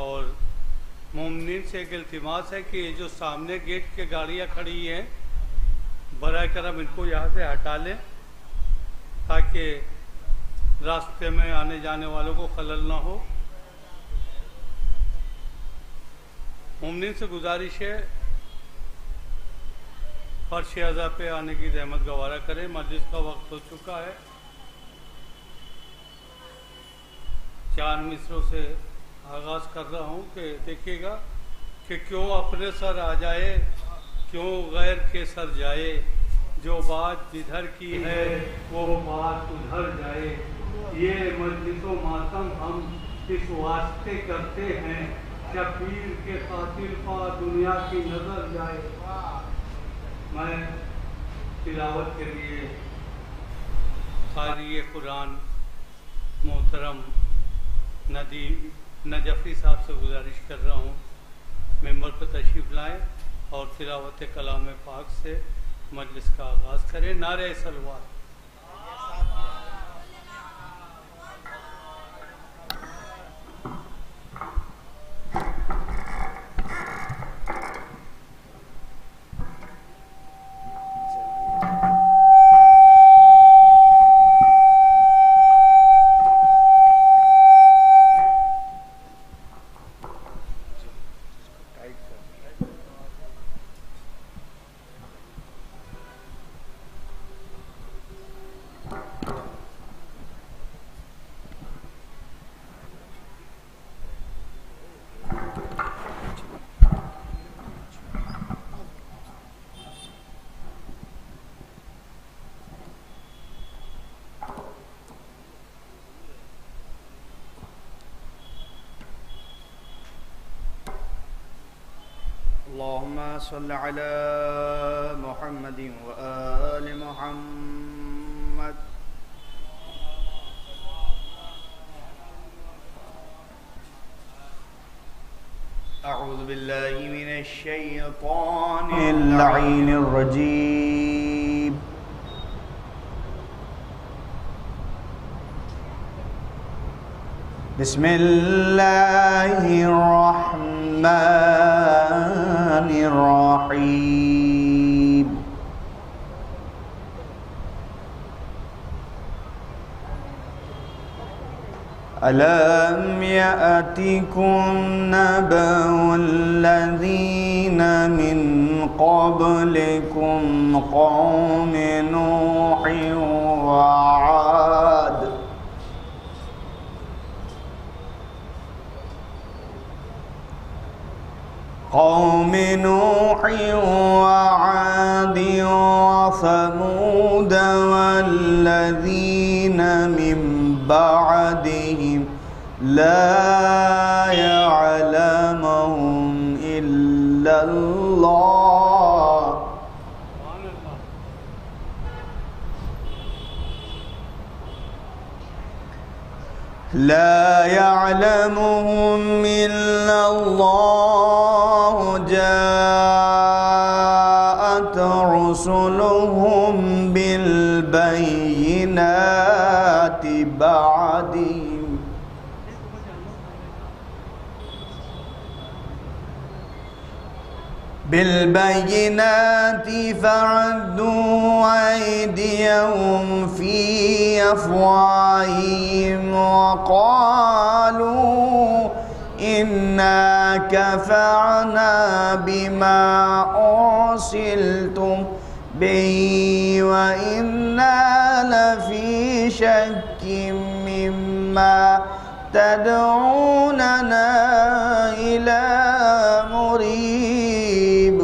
اور مومنین سے ایک التماس ہے کہ یہ جو سامنے گیٹ کے گاڑیاں کھڑی ہیں براہ کرم ان کو یہاں سے ہٹا لیں تاکہ راستے میں آنے جانے والوں کو خلل نہ ہو۔ مومنین سے گزارش ہے فرش اعضا پہ آنے کی زحمت گوارا کریں، مجلس کا وقت ہو چکا ہے۔ 4 مصروں سے آغاز کر رہا ہوں کہ دیکھیے گا کہ کیوں اپنے سر آ جائے کیوں غیر کے سر جائے، جو بات جدھر کی ہے وہ بات ادھر جائے، یہ مجلس و ماتم ہم اس واسطے کرتے ہیں شبیر کے قاتل پا دنیا کی نظر جائے۔ میں تلاوت کے لیے قاری قرآن محترم نجفی صاحب سے گزارش کر رہا ہوں ممبر پر تشریف لائیں اور تلاوت کلام پاک سے مجلس کا آغاز کریں۔ نعرہ صلوات۔ اللهم صل على محمد وآل محمد۔ أعوذ بالله من الشيطان اللعين الرجيم۔ بسم الله الرحمن الرحيم۔ ألم يأتكم نبأ الذين من قبلكم قوم نوح وعاد وثمود والذين من بعدهم لا يعلمهم إلا الله جاءت رسلهم بالبينات فردوا أيديهم في أفواههم وقالوا إنا كفرنا بما أرسلتم به وإنا لفي شك مما تدعوننا إلى مريب۔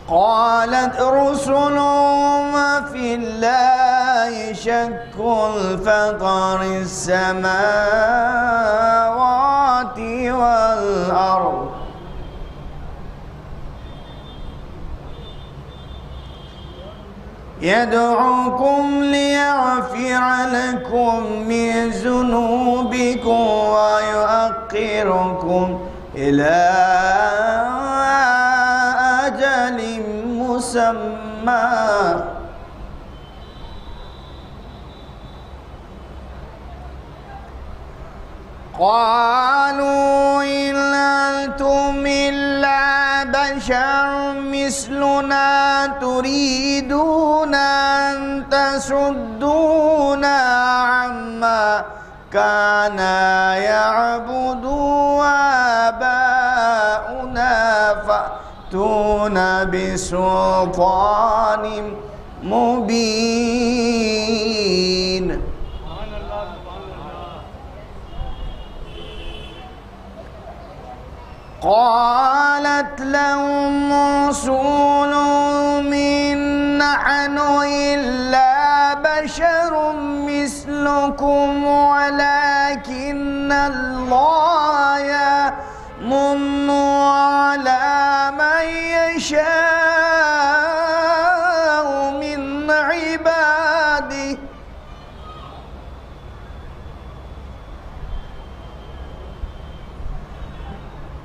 قالت رسلهم في الله شك فطر السماوات والأرض يدعوكم ليغفر لكم من ذنوبكم ويؤخركم إلى أجل مسمى قالوا إن أنتم إلا بشر مثلنا تريدون أن تصدونا عما كان يعبد آباؤنا فأتونا بسلطان مبين. قالت لهم رسولهم إن نحن إلا بشر مثلكم ولكن الله يمن على من يشاء من عباده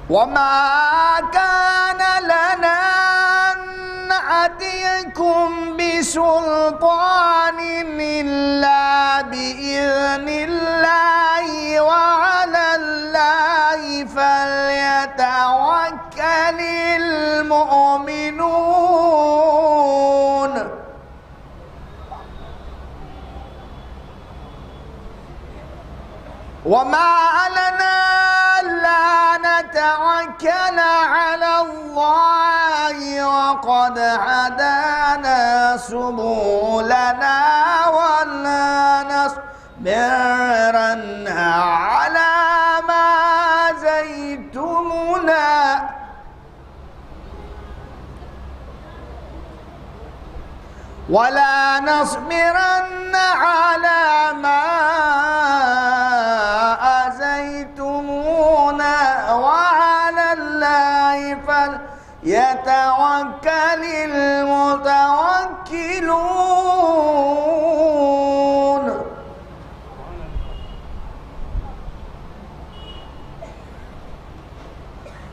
وما كان لنا أن نأتيكم بسلطان إلا بإذن الله وعلى الله فليتوكل المؤمنون. وما لنا لا نتوكل على الله وقد هدانا سبلنا ولا نصبر على ما آذيتمونا ولا نصبرن على ما آذيتمونا وعلى الله فليتوكل المتوكلون.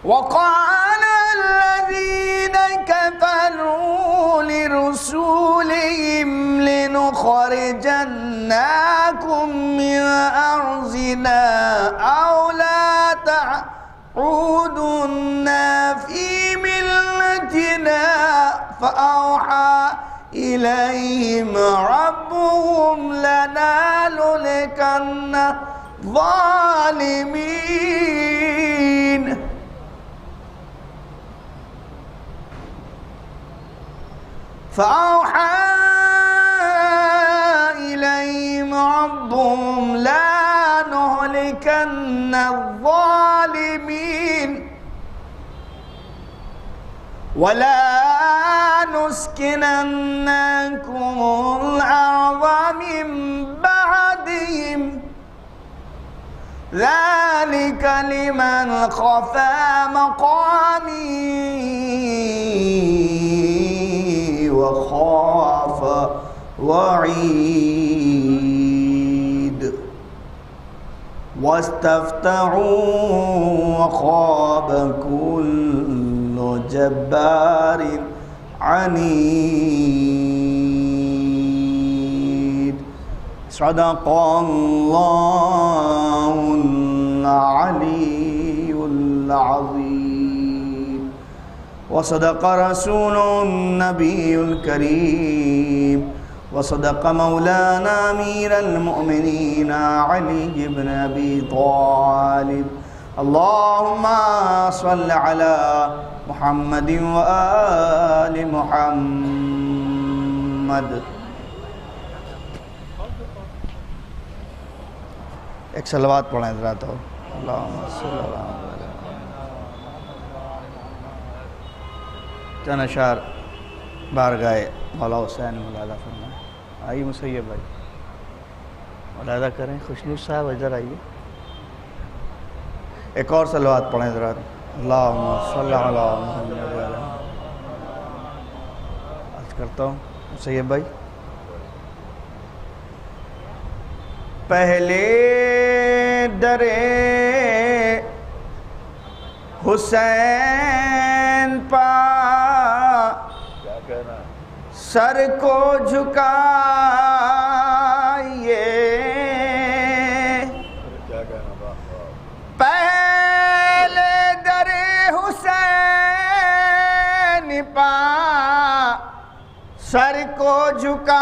وقال الذين كفروا لرسولهم لنخرجنكم من أرضنا أو لا تعودن في ملتنا فأوحى إليهم ربهم لنهلكن الظالمين. فأوحى إليهم ربهم لا نهلكن الظالمين ولا نسكننكم الأرض من بعدهم ذلك لمن خفا مقامي وخاف وعيد واستفتحوا وخاب كل جبار عنيد. صدق الله العلي العظيم وصدق رسوله النبي الكريم وصدق مولانا أمير المؤمنين علي بن أبي طالب. اللهم صل على محمد وآل محمد. ایک صلوات پڑھیں حضرات ہو. اللہم صل علی چند اشعار بارگاہ مولا حسین ملاحظہ فرمائیں. آئیے مسیب بھائی ملاحظہ کریں. خوشنور صاحب ادھر آئیے. ایک اور صلوات پڑھیں حضرات. اللہم صل علی محمد. عرض کرتا ہوں مسیب بھائی. پہلے درے حسین پا سر کو جھکائیے سر کو جھکائیے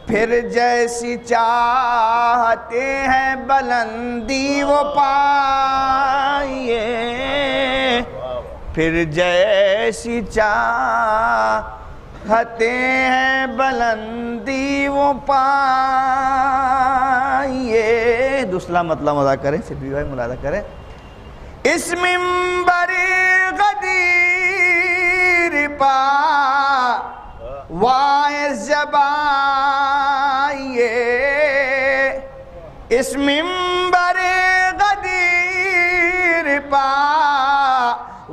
پھر جیسی چاہتے ہیں بلندی وہ پائیے پھر جیسی چاہتے ہیں بلندی وہ پائیے. دوسرا مطلب ادا کریں، سبھی بھائی ملاحظہ کریں. اس منبر غدیر پا وائز جب آئیے اس منبر غدیر پا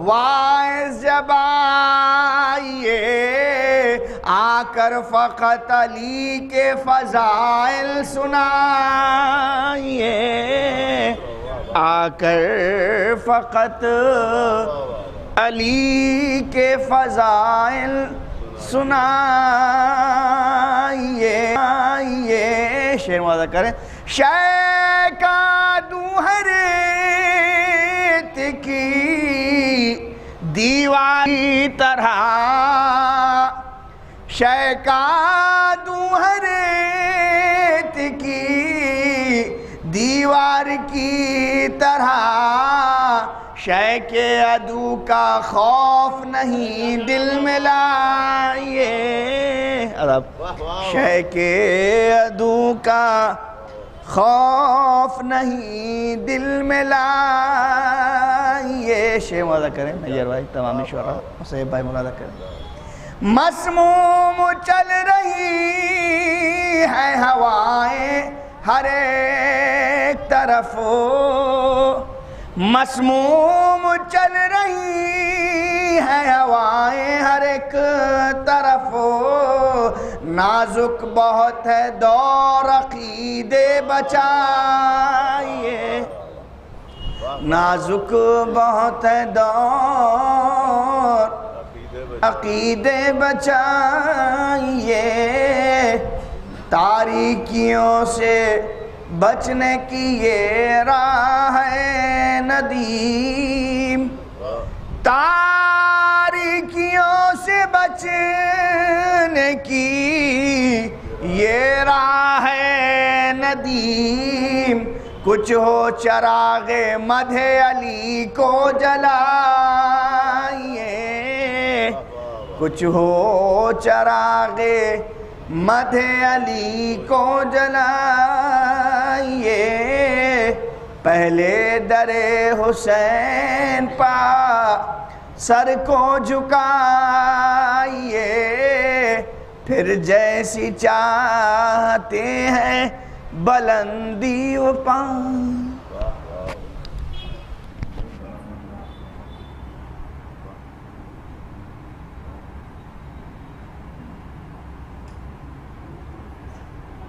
وائز جب آئیے آ کر فقط علی کے فضائل سنائیے آ کر فقط علی کے فضائل سنائیے. شعر ملاحظہ کریں. شیکا دوہریت کی دیوار کی طرح شیکا دوہریت کی دیوار کی طرح شیخ عدو کا خوف نہیں دل میں لائیے. شیخ عدو کا خوف نہیں دل میں لائیے. شعر ملاحظہ کریں. نیر بھائی تمامی شعراء حسین بھائی ملاحظہ کریں. مسموم چل رہی ہے ہوائیں ہر ایک طرف مسموم چل رہی ہے ہوائیں ہر ایک طرف نازک بہت ہے دور عقیدے بچائیے نازک بہت ہے دور عقیدے بچائیے تاریکیوں سے بچنے کی یہ راہ ہے ندیم تاریکیوں سے بچنے کی یہ راہ ہے ندیم کچھ ہو چراغ مدح علی کو جلائیے کچھ ہو چراغ مدح علی کو جلائیے پہلے در حسین پا سر کو جھکائیے پھر جیسی چاہتے ہیں بلندی و پائیں.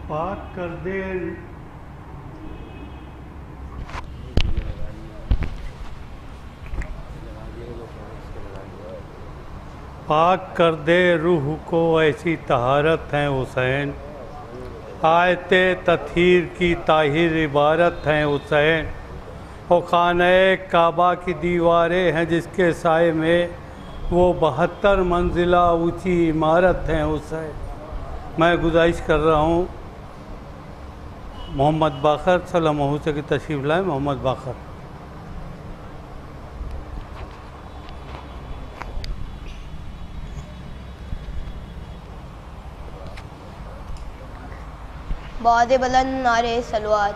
پاک کر دے پاک کر دے روح کو ایسی طہارت ہیں حسین آیت تطہیر کی طاہر عبارت ہیں حسین وہ خانہ کعبہ کی دیواریں ہیں جس کے سائے میں وہ 72 منزلہ اونچی عمارت ہیں حسین. میں گزارش کر رہا ہوں محمد باقر صلی اللہ علیہ وسلم کی تشریف لائیں. محمد باقر. باد بلند نعرے صلوات.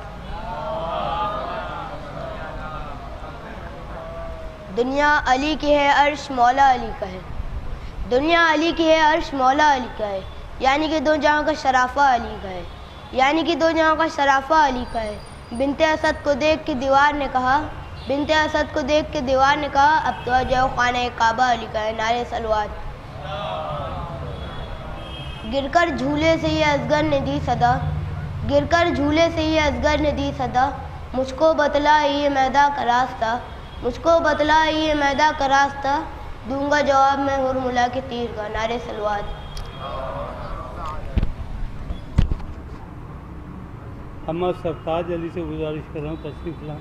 دنیا علی کی ہے عرش مولا علی کا ہے دنیا علی کی ہے عرش مولا علی کا ہے یعنی کہ دو جہاں کا شرافہ علی کا ہے یعنی کہ دو جہاں کا شرافہ علی کا ہے. بنت اسد کو دیکھ کے دیوار نے کہا بنت اسد کو دیکھ کے دیوار نے کہا اب تو آ جاؤ خانہ کعبہ علی کا ہے. نعرے صلوات. گر کر جھولے سے یہ اصغر نے دی صدا گر کر جھولے سے یہ اصغر نے دی صدا مجھ کو بتلا یہ میداں کا راستہ مجھ کو بتلا یہ میداں کا راستہ دوں گا جواب میں ہرملا کے تیر کا. نعرے صلوات. اما سرتاج علی سے گزارش کر رہا ہوں تشریف لائیں.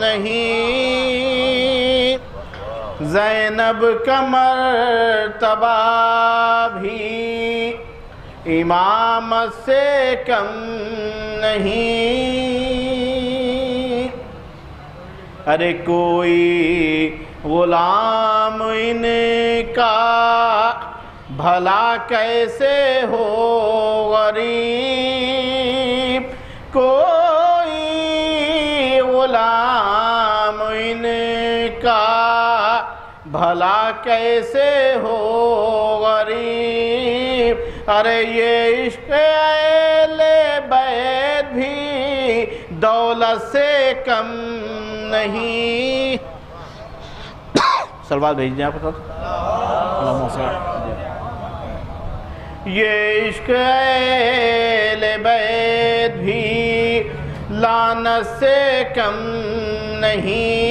نہیں، زینب کا مرتبہ بھی امامت سے کم نہیں۔ ارے کوئی غلام ان کا بھلا کیسے ہو غریب، کوئی غلام ان کا بھلا کیسے ہو غریب۔ ارے یہ عشق اہل بیت بھی دولت سے کم نہیں۔ سلوات بھیج دیں آپ کو۔ یہ عشق اہل بیت بھی لعنت سے کم نہیں،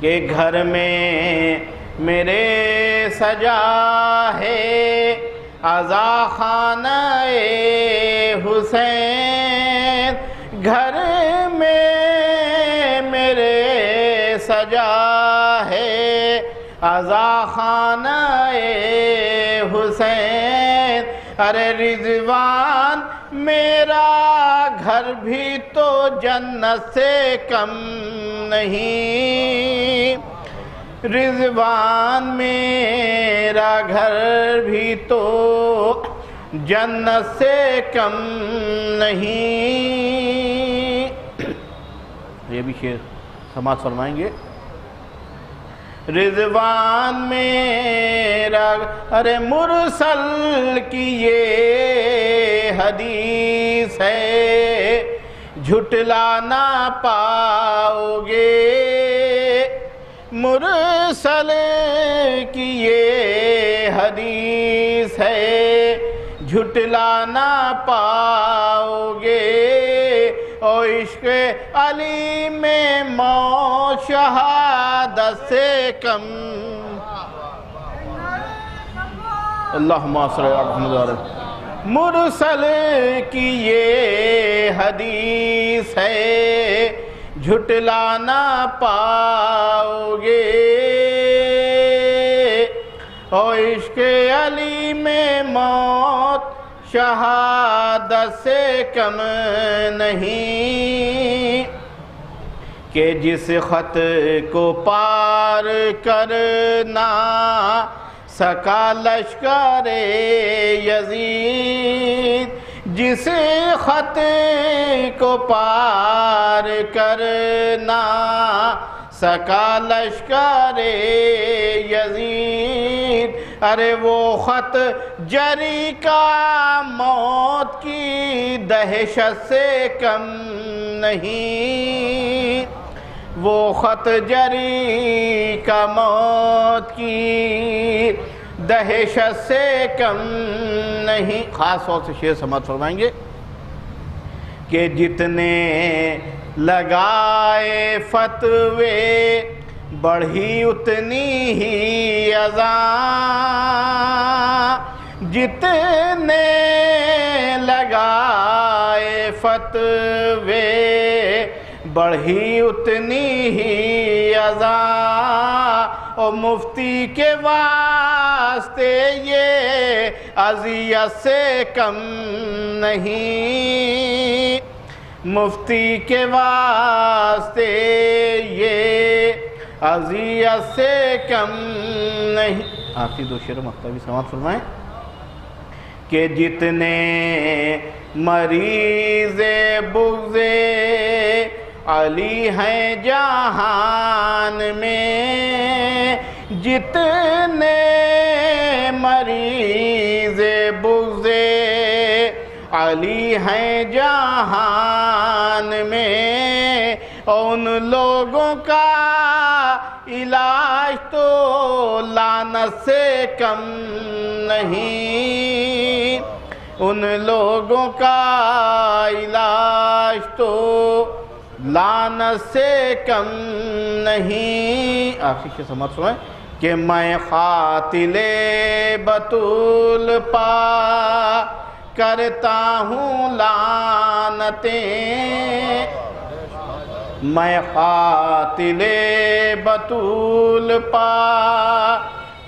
کہ گھر میں میرے سجا ہے عزا خانہ حسین، گھر میں میرے سجا ہے عزا خانہ حسین۔ ارے رضوان میرا گھر بھی تو جنت سے کم نہیں، رضوان میرا گھر بھی تو جنت سے کم نہیں۔ یہ بھی شعر سماعت فرمائیں گے۔ رضوان میرا، ارے مرسل کی یہ حدیث ہے جھٹلا نہ پاؤ گے، مرسل کی یہ حدیث ہے جھٹلا نہ پاؤ گے، اور عشق علی میں موت شہادت سے کم۔ اللہم صلی اللہ علیہ وسلم۔ مرسل کی یہ حدیث ہے جھٹلا نہ پاؤ گے، اور عشق علی میں موت شہادت سے کم نہیں، کہ جس خط کو پار کرنا سکا لشکر یزید، جس خط کو پار کرنا سکا لشکر یزید، ارے وہ خط جری کا موت کی دہشت سے کم نہیں، وہ خط جری کا موت کی دہشت سے کم نہیں۔ خاص طور سے شعر سماعت فرمائیں گے کہ جتنے لگائے فتوے بڑھی اتنی ہی اذان، جتنے لگائے فتوے بڑھی اتنی ہی اذان، اور مفتی کے واسطے یہ اذیت سے کم نہیں، مفتی کے واسطے یہ اذیت سے کم نہیں۔ آخری دو شعر مختلف سماعت فرمائیں کہ جتنے مریض بغض علی ہیں جہان میں، جتنے مریض بغض علی ہیں جہان میں، ان لوگوں کا علاج تو لعنت سے کم نہیں، ان لوگوں کا علاج تو لعنت سے کم نہیں۔ آخری شعر سماعت فرمائیں کہ میں قاتل بطول پا کرتا ہوں لعنتیں، میں قاتل بطول پا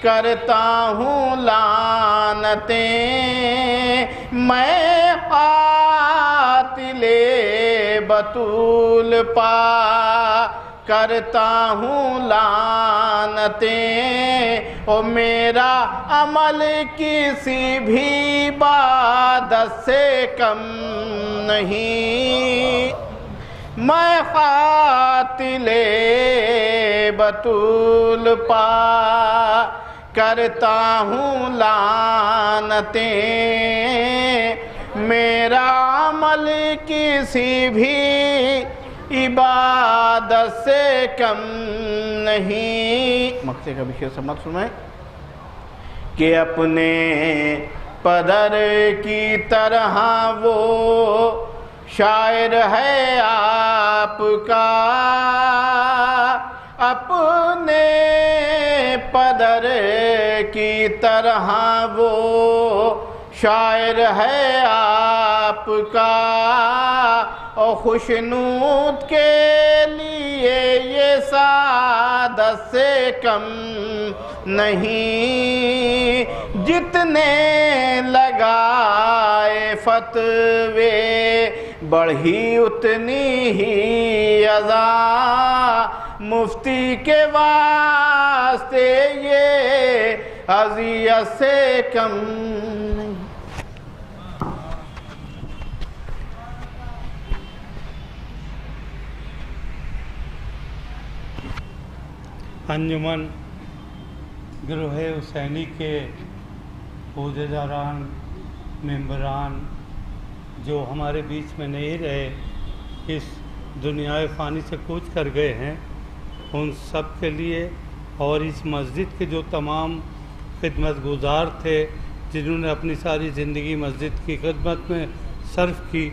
کرتا ہوں لعنتیں، میں قاتل بطول پا کرتا ہوں لعنتیں، او میرا عمل کسی بھی عبادت سے کم نہیں، میں قاتل بطول پا کرتا ہوں لعنتیں، میرا عمل کسی بھی عبادت سے کم نہیں۔ مقصد کا بھی شعر سمجھ سنائیں کہ اپنے پدر کی طرح وہ شاعر ہے آپ کا، اپنے پدر کی طرح وہ شاعر ہے آپ کا، اور خوشنود کے لیے یہ سعادت سے کم نہیں، جتنے لگائے فتوے بڑھی اتنی ہی اذا، مفتی کے واسطے یہ اذیت سے کم نہیں۔ انجمن گروہ حسینی کے عہدیداران، ممبران جو ہمارے بیچ میں نہیں رہے، اس دنیا فانی سے کوچ کر گئے ہیں، ان سب کے لیے، اور اس مسجد کے جو تمام خدمت گزار تھے جنہوں نے اپنی ساری زندگی مسجد کی خدمت میں صرف کی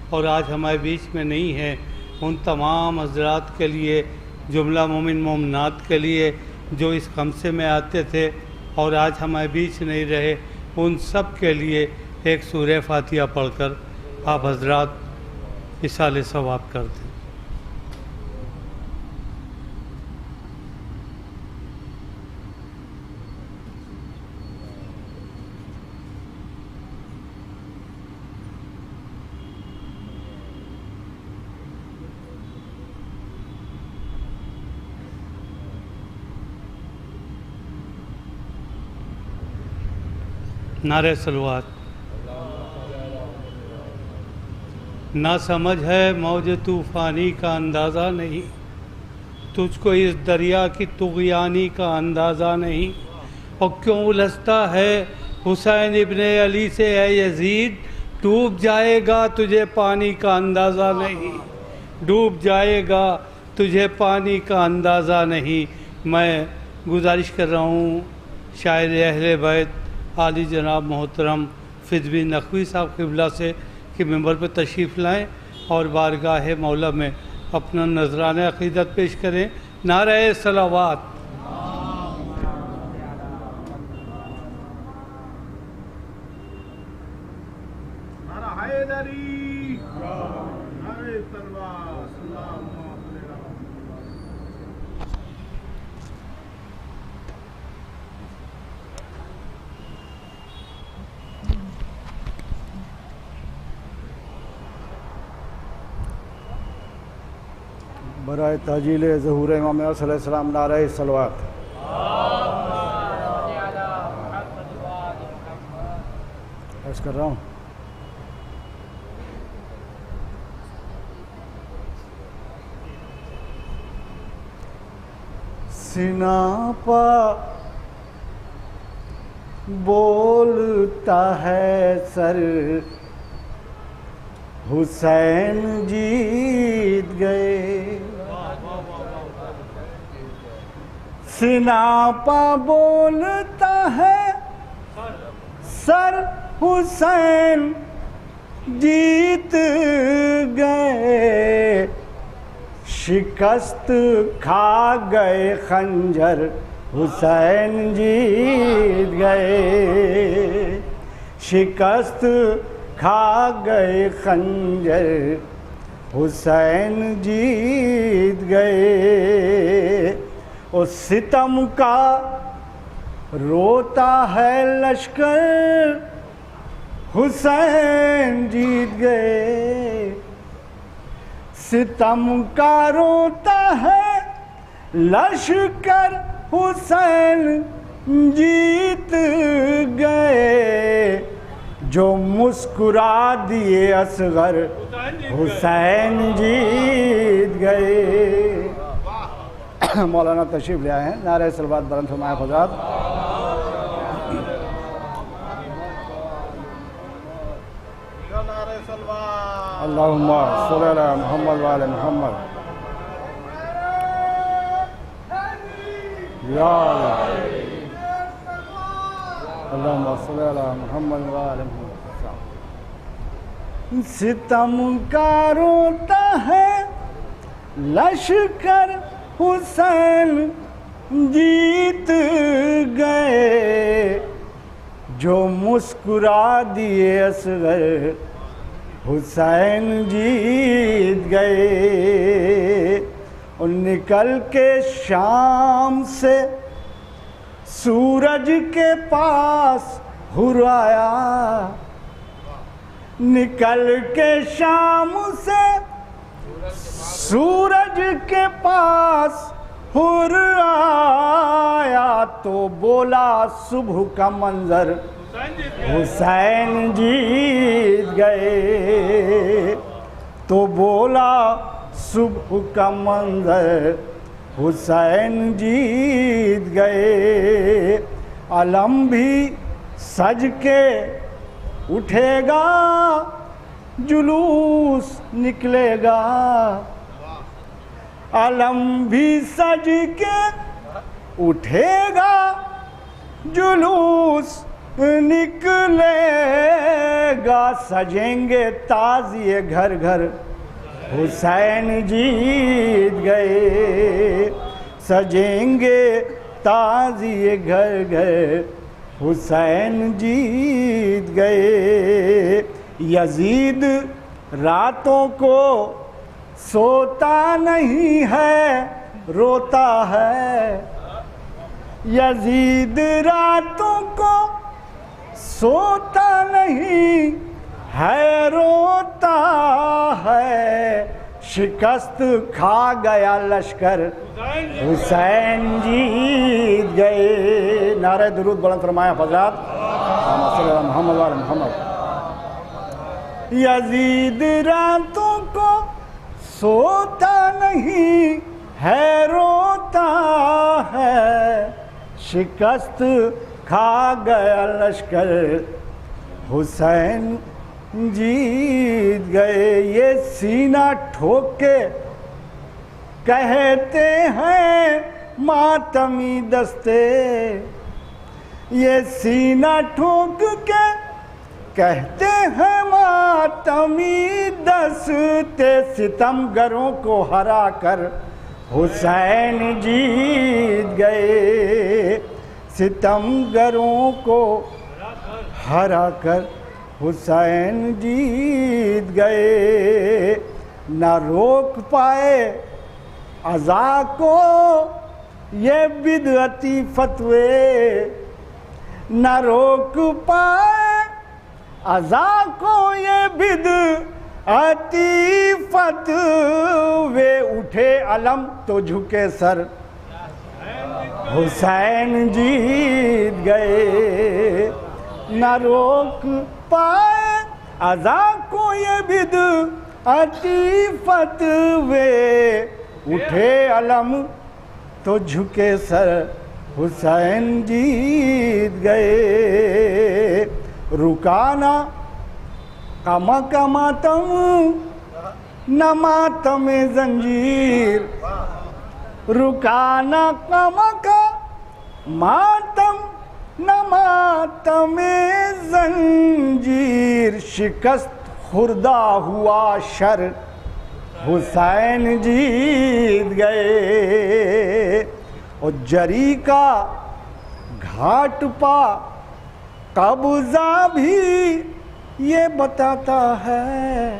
اور آج ہمارے بیچ میں نہیں ہیں، ان تمام حضرات کے لیے، جملہ مومن مومنات کے لیے جو اس خمسے میں آتے تھے اور آج ہمارے بیچ نہیں رہے، ان سب کے لیے ایک سورہ فاتحہ پڑھ کر آپ حضرات اِصال ثواب کر دیں۔ نعرہ صلوات۔ نہ سمجھ ہے موج طوفانی کا اندازہ نہیں، تجھ کو اس دریا کی طغیانی کا اندازہ نہیں، اور کیوں الجھتا ہے حسین ابن علی سے اے یزید، ڈوب جائے گا تجھے پانی کا اندازہ نہیں، ڈوب جائے گا تجھے پانی کا اندازہ نہیں۔ میں گزارش کر رہا ہوں شاعر اہل بیت عالی جناب محترم فضوی نقوی صاحب قبلہ سے کہ ممبر پہ تشریف لائیں اور بارگاہ مولا میں اپنا نذرانہ عقیدت پیش کریں۔ نعرہ صلوات۔ نعرہ حیدری، نعرہ صلوات، اللہم صل علی برائے تاجیل ظہور امام صلی اللہ علیہ وسلم نعرہ صلوات۔ عرض کر رہا ہوں سیناپا بولتا ہے سر حسین جیت گئے، سیناپا بولتا ہے سر حسین جیت گئے، شکست کھا گئے خنجر حسین جیت گئے، شکست کھا گئے خنجر حسین جیت گئے. اور ستم کا روتا ہے لشکر حسین جیت گئے. ستم کا روتا ہے لشکر حسین جیت گئے. جو مسکرا دیے اصغر حسین جیت گئے. مولانا تشریف لے آئے ہیں. نعرہ صلوات بلند فرمائیں حضرات. اللہم صلی علی محمد و آل محمد. یا اللہ اللہم صلی علی محمد و آل محمد. ستم کا روتا ہے لشکر حسین جیت گئے. جو مسکرا دیے اصغر حسین جیت گئے. اور نکل کے شام سے سورج کے پاس حر آیا. نکل کے شام سے سورج کے پاس حر آیا. تو بولا صبح کا منظر حسین جیت گئے. تو بولا صبح کا منظر حسین جیت گئے. علم بھی سج کے اٹھے گا جلوس نکلے گا. علم بھی سج کے اٹھے گا جلوس نکلے گا. سجیں گے تازیے گھر گھر حسین جیت گئے. سجیں گے تازیے گھر گھر حسین جیت گئے. یزید راتوں کو سوتا نہیں ہے روتا ہے. یزید راتوں کو سوتا نہیں ہے روتا ہے. شکست کھا گیا لشکر حسین جیت گئے. نعرہ درود بلند فرمائیں حضرات. صلی اللہ محمد و محمد. یزید راتوں کو سوتا نہیں ہے روتا ہے. شکست کھا گیا لشکر حسین جیت گئے. یہ سینہ ٹھوک کے کہتے ہیں ماتمی دستے. یہ سینہ ٹھوک کے کہتے ہیں ماتمی دستے. ستم گروں کو ہرا کر حسین جیت گئے. ستم گروں کو ہرا کر حسین جیت گئے. نہ روک پائے عزا کو یہ بدعتی فتوے. نہ روک پائے عزا کو یہ بدعتی فتوے. اٹھے علم تو جھکے سر حسین جیت گئے. نہ روک پائے عزا کو یہ بدعتی فتوے. اٹھے علم تو جھکے سر حسین جیت گئے. رکانا کما کا ماتم نہ ماتم زنجیر. رکانا کما کا ماتم نہ ماتم زنجیر. شکست خوردہ ہوا شر حسین جیت گئے. اور جری کا گھاٹ پا قبضہ بھی یہ بتاتا ہے.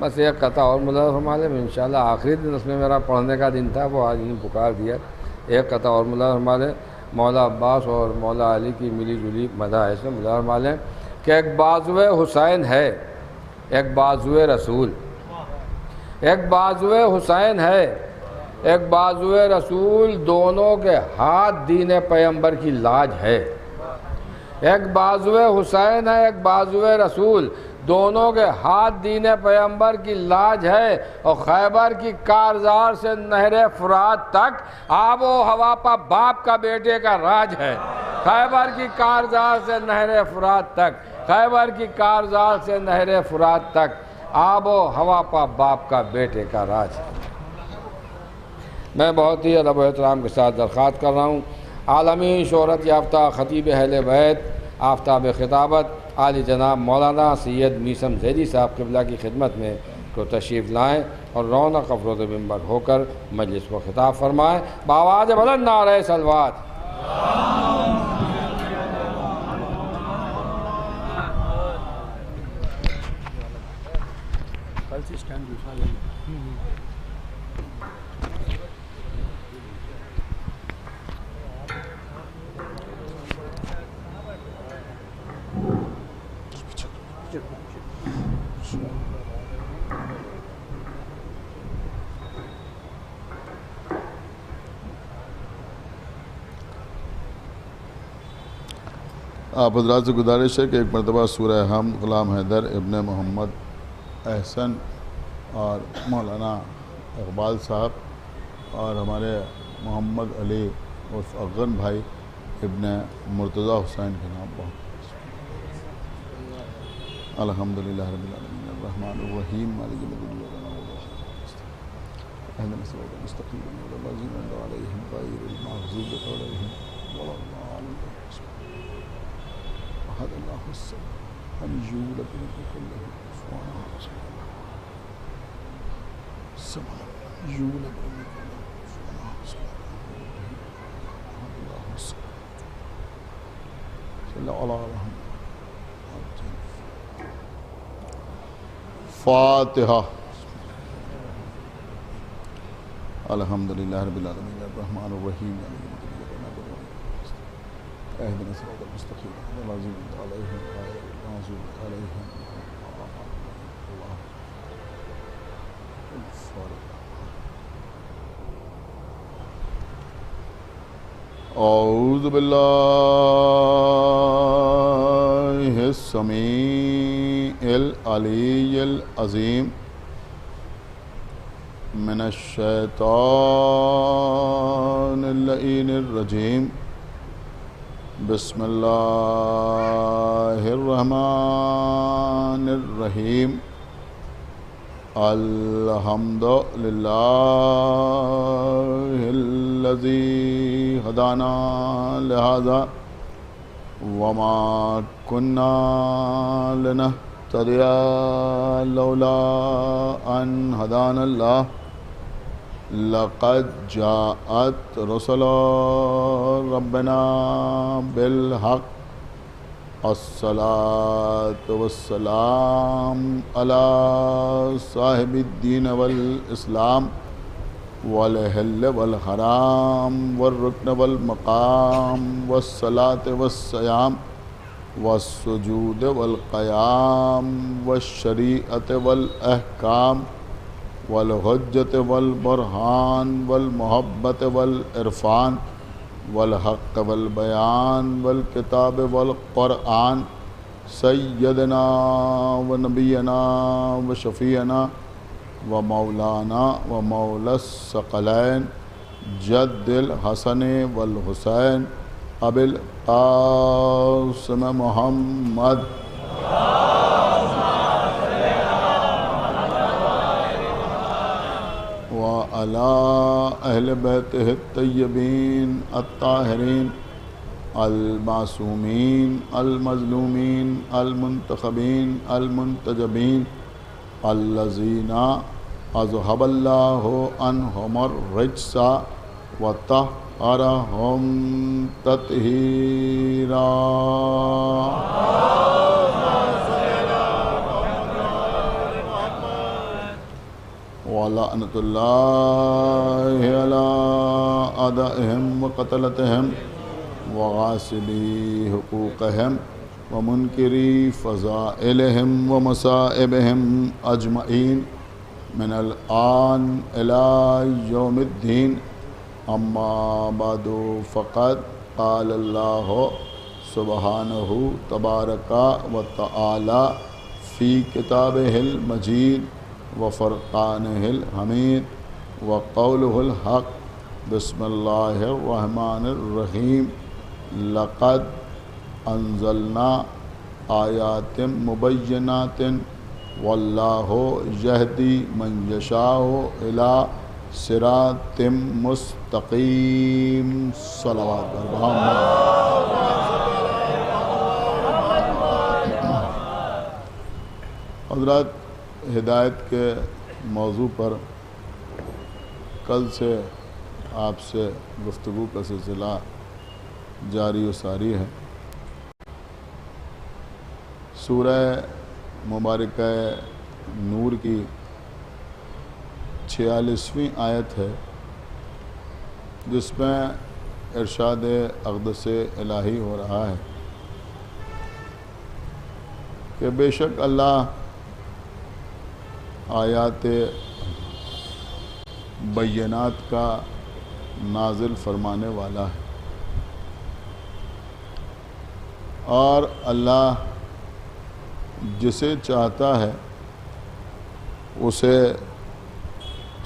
بس ایک قطع اور ملاحظہ فرما لیں، انشاءاللہ آخری دن اس میں میرا پڑھنے کا دن تھا، وہ آج نہیں پکار دیا، ایک قطع اور ملاحظہ فرما لیں۔ مولا عباس اور مولا علی کی ملی جلی مدح ہے، اس میں ملاحظہ فرما لیں کہ ایک بازوئے حسین ہے، ایک بازوئے رسول، ایک بازوئے حسین ہے، ایک بازوئے رسول، دونوں کے ہاتھ دین پیغمبر کی لاج ہے۔ ایک بازوئے حسین ہے، ایک بازوئے رسول، دونوں کے ہاتھ دین پیغمبر کی لاج ہے، اور خیبر کی کارزار سے نہر فرات تک آب و ہوا پا باپ کا بیٹے کا راج ہے۔ خیبر کی کارزار سے نہر فرات تک، خیبر کی کارزار سے نہر فرات تک آب و ہوا پا باپ کا بیٹے کا راج ہے۔ میں بہت ہی ادب و احترام کے ساتھ درخواست کر رہا ہوں عالمی شہرت یافتہ خطیب اہل بیت آفتاب خطابت عالی جناب مولانا سید میثم زیدی صاحب قبلہ کی خدمت میں کو تشریف لائیں اور رونق افروز منبر ہو کر مجلس کو خطاب فرمائیں۔ بآواز بلند نعرہ صلوات۔ آپ حضرات سے گزارش ہے کہ ایک مرتبہ سورہ حمد غلام حیدر ابن محمد احسن اور مولانا اقبال صاحب اور ہمارے محمد علی عرف اغن بھائی ابن مرتضی حسین کے نام بہت الحمدللہ رب العالمین الرحمن الرحیم مالک یوم الدین اهدنا الصراط المستقیم صراط الذین انعمت علیہم غیر المغضوب علیہم ولا الضالین أحد الله الصمد لم يلد ولم يكن له كفوا أحد الصمد لم يلد ولم يكن له كفوا أحد الله الصمد صلى على محمد فاتحة الحمد لله رب العالمين الرحمن الرحيم اهدنا الصراط المستقيم صراط الذين أنعمت عليهم غير المغضوب عليهم ولا الضالين أعوذ بالله السميع العلي العظيم من الشيطان اللعين الرجيم بسم اللہ الرحمن الرحیم الحمد للہ الذی ہدانا لہذا وما كنا لنهتدی لولا ان ہدانا اللہ لقد جاءت رسل ربنا بالحق الصلاة والسلام على صاحب الدين والإسلام والحل والحرام والركن والمقام والصلاة والصيام والسجود والقيام والشريعة والأحكام والحجت والبرہان والمحبت والعرفان والحق والبیان والکتاب والقرآن سیدنا ونبینا وشفیعنا ومولانا ومولا الثقلین جد الحسن والحسین ابی القاسم محمد وعلى أهل بيته الطيبين الطاهرين المعصومين المظلومين المنتخبين المنتجبين الذين أذهب الله عنهم الرجس وطهرهم تطهيرا لعنت اللہ علی اعدائہم وقتلتہم وغاصبی حقوقہم ومنکری فضائلہم ومصائبہم اجمعین من الآن الی یوم الدین اما بعد فقد قال اللہ سبحانہ تبارک و تعالی فی کتابہ المجید وفرقانہ الحمید وقولہ الحق بسم اللہ الرحمن الرحیم لقد انزلنا آیات مبینات واللہ یہدی من یشاء الی صراط مستقیم صلوات حضرات، ہدایت کے موضوع پر کل سے آپ سے گفتگو کا سلسلہ جاری و ساری ہے۔ سورہ مبارکہ نور کی 46ویں آیت ہے، جس میں ارشاد اقدس الہی ہو رہا ہے کہ بے شک اللہ آیات بینات کا نازل فرمانے والا ہے، اور اللہ جسے چاہتا ہے اسے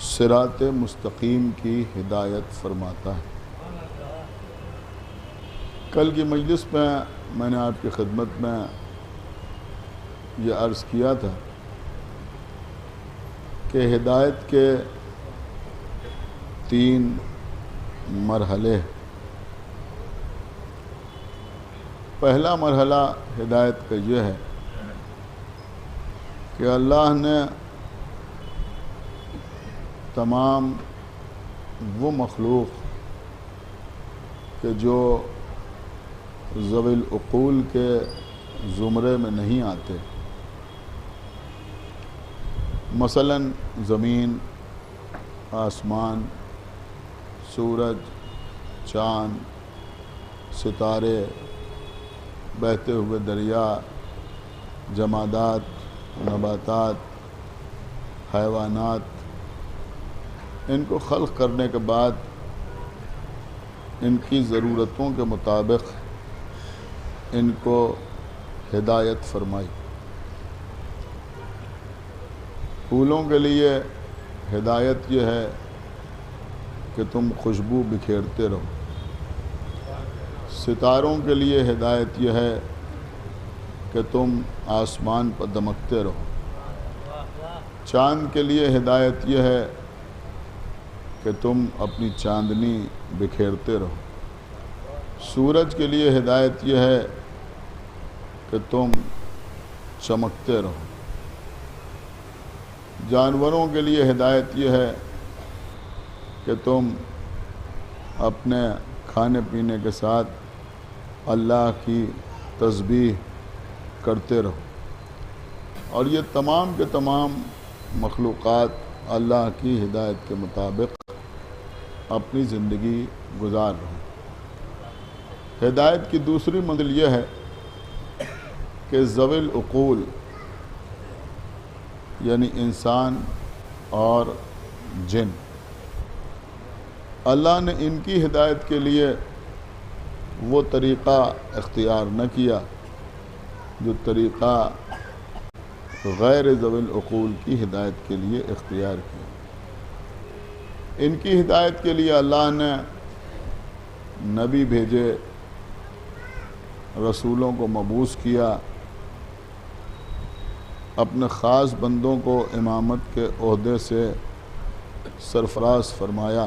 صراط مستقیم کی ہدایت فرماتا ہے۔ کل کی مجلس میں نے آپ کی خدمت میں یہ عرض کیا تھا کہ ہدایت کے 3 مرحلے۔ پہلا مرحلہ ہدایت کا یہ ہے کہ اللہ نے تمام وہ مخلوق کہ جو ذوی العقول کے زمرے میں نہیں آتے، مثلا زمین، آسمان، سورج، چاند، ستارے، بہتے ہوئے دریا، جمادات، نباتات، حیوانات، ان کو خلق کرنے کے بعد ان کی ضرورتوں کے مطابق ان کو ہدایت فرمائی۔ پھولوں کے لیے ہدایت یہ ہے کہ تم خوشبو بکھیرتے رہو، ستاروں کے لیے ہدایت یہ ہے کہ تم آسمان پر دمکتے رہو، چاند کے لیے ہدایت یہ ہے کہ تم اپنی چاندنی بکھیرتے رہو، سورج کے لیے ہدایت یہ ہے کہ تم چمکتے رہو، جانوروں کے لیے ہدایت یہ ہے کہ تم اپنے کھانے پینے کے ساتھ اللہ کی تسبیح کرتے رہو، اور یہ تمام کے تمام مخلوقات اللہ کی ہدایت کے مطابق اپنی زندگی گزار رہو۔ ہدایت کی دوسری منزل یہ ہے کہ ذوی العقول یعنی انسان اور جن، اللہ نے ان کی ہدایت کے لیے وہ طریقہ اختیار نہ کیا جو طریقہ غیر ذوی العقول کی ہدایت کے لیے اختیار کیا۔ ان کی ہدایت کے لیے اللہ نے نبی بھیجے، رسولوں کو مبعوث کیا، اپنے خاص بندوں کو امامت کے عہدے سے سرفراز فرمایا،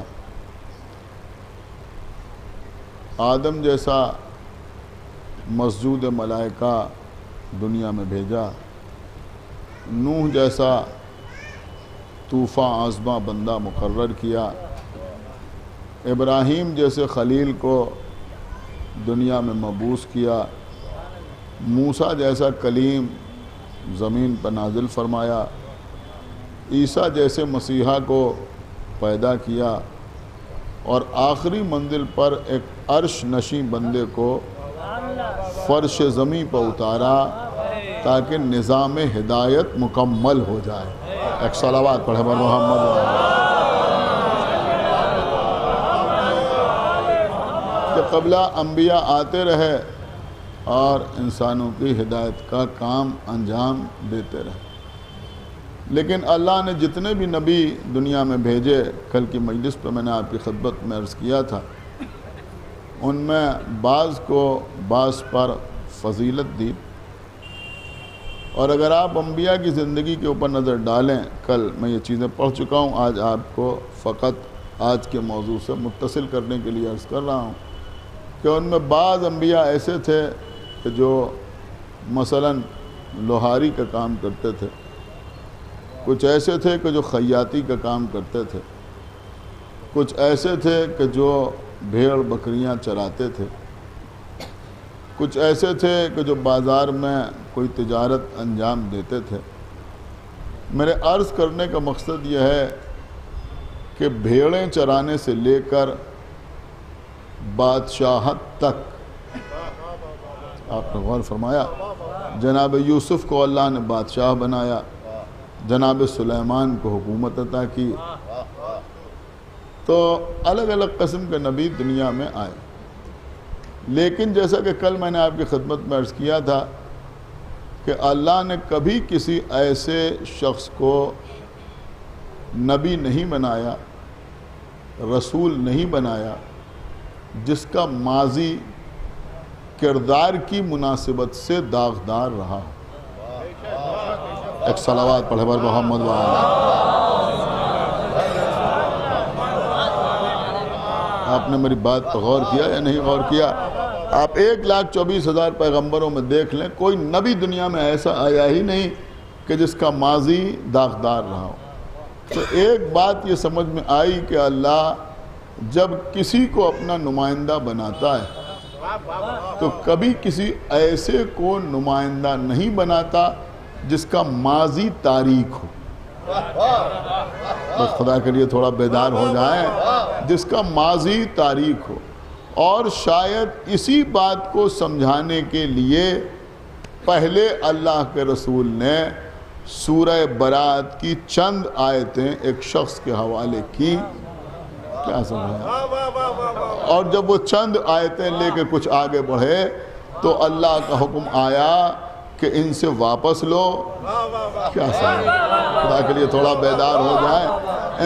آدم جیسا مسجود ملائکہ دنیا میں بھیجا، نوح جیسا طوفان آزما بندہ مقرر کیا، ابراہیم جیسے خلیل کو دنیا میں مبعوث کیا، موسیٰ جیسا کلیم زمین پر نازل فرمایا، عیسیٰ جیسے مسیحا کو پیدا کیا اور آخری منزل پر ایک عرش نشیں بندے کو فرش زمیں پر اتارا تاکہ نظام ہدایت مکمل ہو جائے. ایک صلوات پڑھے بر محمد. کہ قبلہ انبیاء آتے رہے اور انسانوں کی ہدایت کا کام انجام دیتے رہے، لیکن اللہ نے جتنے بھی نبی دنیا میں بھیجے، کل کی مجلس پہ میں نے آپ کی خدمت میں عرض کیا تھا، ان میں بعض کو بعض پر فضیلت دی. اور اگر آپ انبیاء کی زندگی کے اوپر نظر ڈالیں، کل میں یہ چیزیں پڑھ چکا ہوں، آج آپ کو فقط آج کے موضوع سے متصل کرنے کے لیے عرض کر رہا ہوں کہ ان میں بعض انبیاء ایسے تھے کہ جو مثلاً لوہاری کا کام کرتے تھے، کچھ ایسے تھے کہ جو خیاطی کا کام کرتے تھے، کچھ ایسے تھے کہ جو بھیڑ بکریاں چراتے تھے، کچھ ایسے تھے کہ جو بازار میں کوئی تجارت انجام دیتے تھے. میرے عرض کرنے کا مقصد یہ ہے کہ بھیڑیں چرانے سے لے کر بادشاہت تک، آپ نے غور فرمایا، جناب یوسف کو اللہ نے بادشاہ بنایا، جناب سلیمان کو حکومت عطا کی، تو الگ الگ قسم کے نبی دنیا میں آئے. لیکن جیسا کہ کل میں نے آپ کی خدمت میں عرض کیا تھا کہ اللہ نے کبھی کسی ایسے شخص کو نبی نہیں بنایا، رسول نہیں بنایا جس کا ماضی کردار کی مناسبت سے داغدار رہا. ایک صلوات پڑھے بر محمد آپ نے میری بات پر غور کیا یا نہیں غور کیا؟ آپ 1,24,000 پیغمبروں میں دیکھ لیں، کوئی نبی دنیا میں ایسا آیا ہی نہیں کہ جس کا ماضی داغدار رہا ہو. تو ایک بات یہ سمجھ میں آئی کہ اللہ جب کسی کو اپنا نمائندہ بناتا ہے تو کبھی کسی ایسے کو نمائندہ نہیں بناتا جس کا ماضی تاریک ہو. بس خدا کے لیے تھوڑا بیدار ہو جائیں، جس کا ماضی تاریک ہو. اور شاید اسی بات کو سمجھانے کے لیے پہلے اللہ کے رسول نے سورہ برات کی چند آیتیں ایک شخص کے حوالے کی. کیا سمجھا؟ اور جب وہ چند آیتیں لے کے کچھ آگے بڑھے تو اللہ کا حکم آیا کہ ان سے واپس لو. کیا سمجھا؟ خدا کے لیے تھوڑا بیدار ہو جائیں،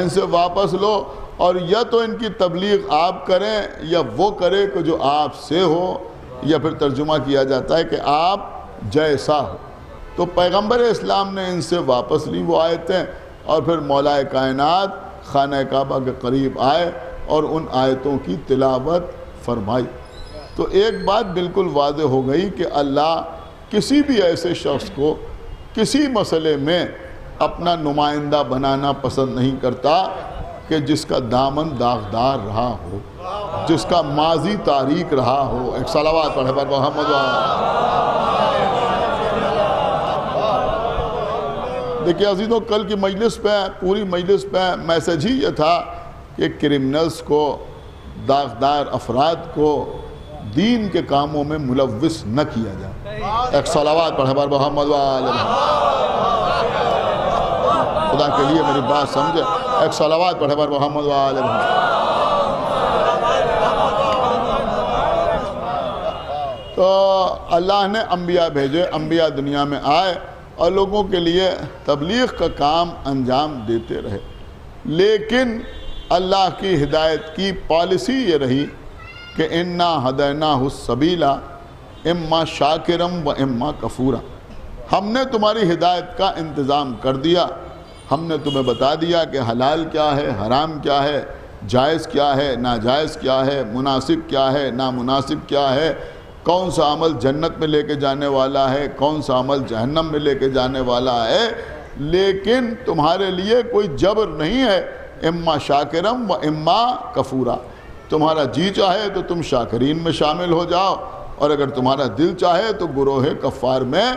ان سے واپس لو، اور یا تو ان کی تبلیغ آپ کریں یا وہ کرے کہ جو آپ سے ہو، یا پھر ترجمہ کیا جاتا ہے کہ آپ جیسا ہو. تو پیغمبر اسلام نے ان سے واپس لی وہ آیتیں، اور پھر مولا کائنات خانہ کعبہ کے قریب آئے اور ان آیتوں کی تلاوت فرمائی. تو ایک بات بالکل واضح ہو گئی کہ اللہ کسی بھی ایسے شخص کو کسی مسئلے میں اپنا نمائندہ بنانا پسند نہیں کرتا کہ جس کا دامن داغدار رہا ہو، جس کا ماضی تاریک رہا ہو. ایک صلوات پڑھے بر محمد. دیکھیں عزیزوں، کل کی مجلس پہ، پوری مجلس پہ میسیج ہی یہ تھا کہ کرمنلز کو، داغدار افراد کو دین کے کاموں میں ملوث نہ کیا جائے. ایک صلوات پڑھے بر محمد خدا کے لیے میری بات سمجھے. ایک صلوات پڑھے بر محمد تو اللہ نے انبیاء بھیجے، انبیاء دنیا میں آئے اور لوگوں کے لیے تبلیغ کا کام انجام دیتے رہے. لیکن اللہ کی ہدایت کی پالیسی یہ رہی کہ انا ہدیناہ السبیل اما شاکرم و اما کفورا. ہم نے تمہاری ہدایت کا انتظام کر دیا، ہم نے تمہیں بتا دیا کہ حلال کیا ہے، حرام کیا ہے، جائز کیا ہے، ناجائز کیا ہے، مناسب کیا ہے، نامناسب کیا ہے، کون سا عمل جنت میں لے کے جانے والا ہے، کون سا عمل جہنم میں لے کے جانے والا ہے. لیکن تمہارے لیے کوئی جبر نہیں ہے، اما شاکرم و اما کفورا. تمہارا جی چاہے تو تم شاکرین میں شامل ہو جاؤ، اور اگر تمہارا دل چاہے تو گروہ کفار میں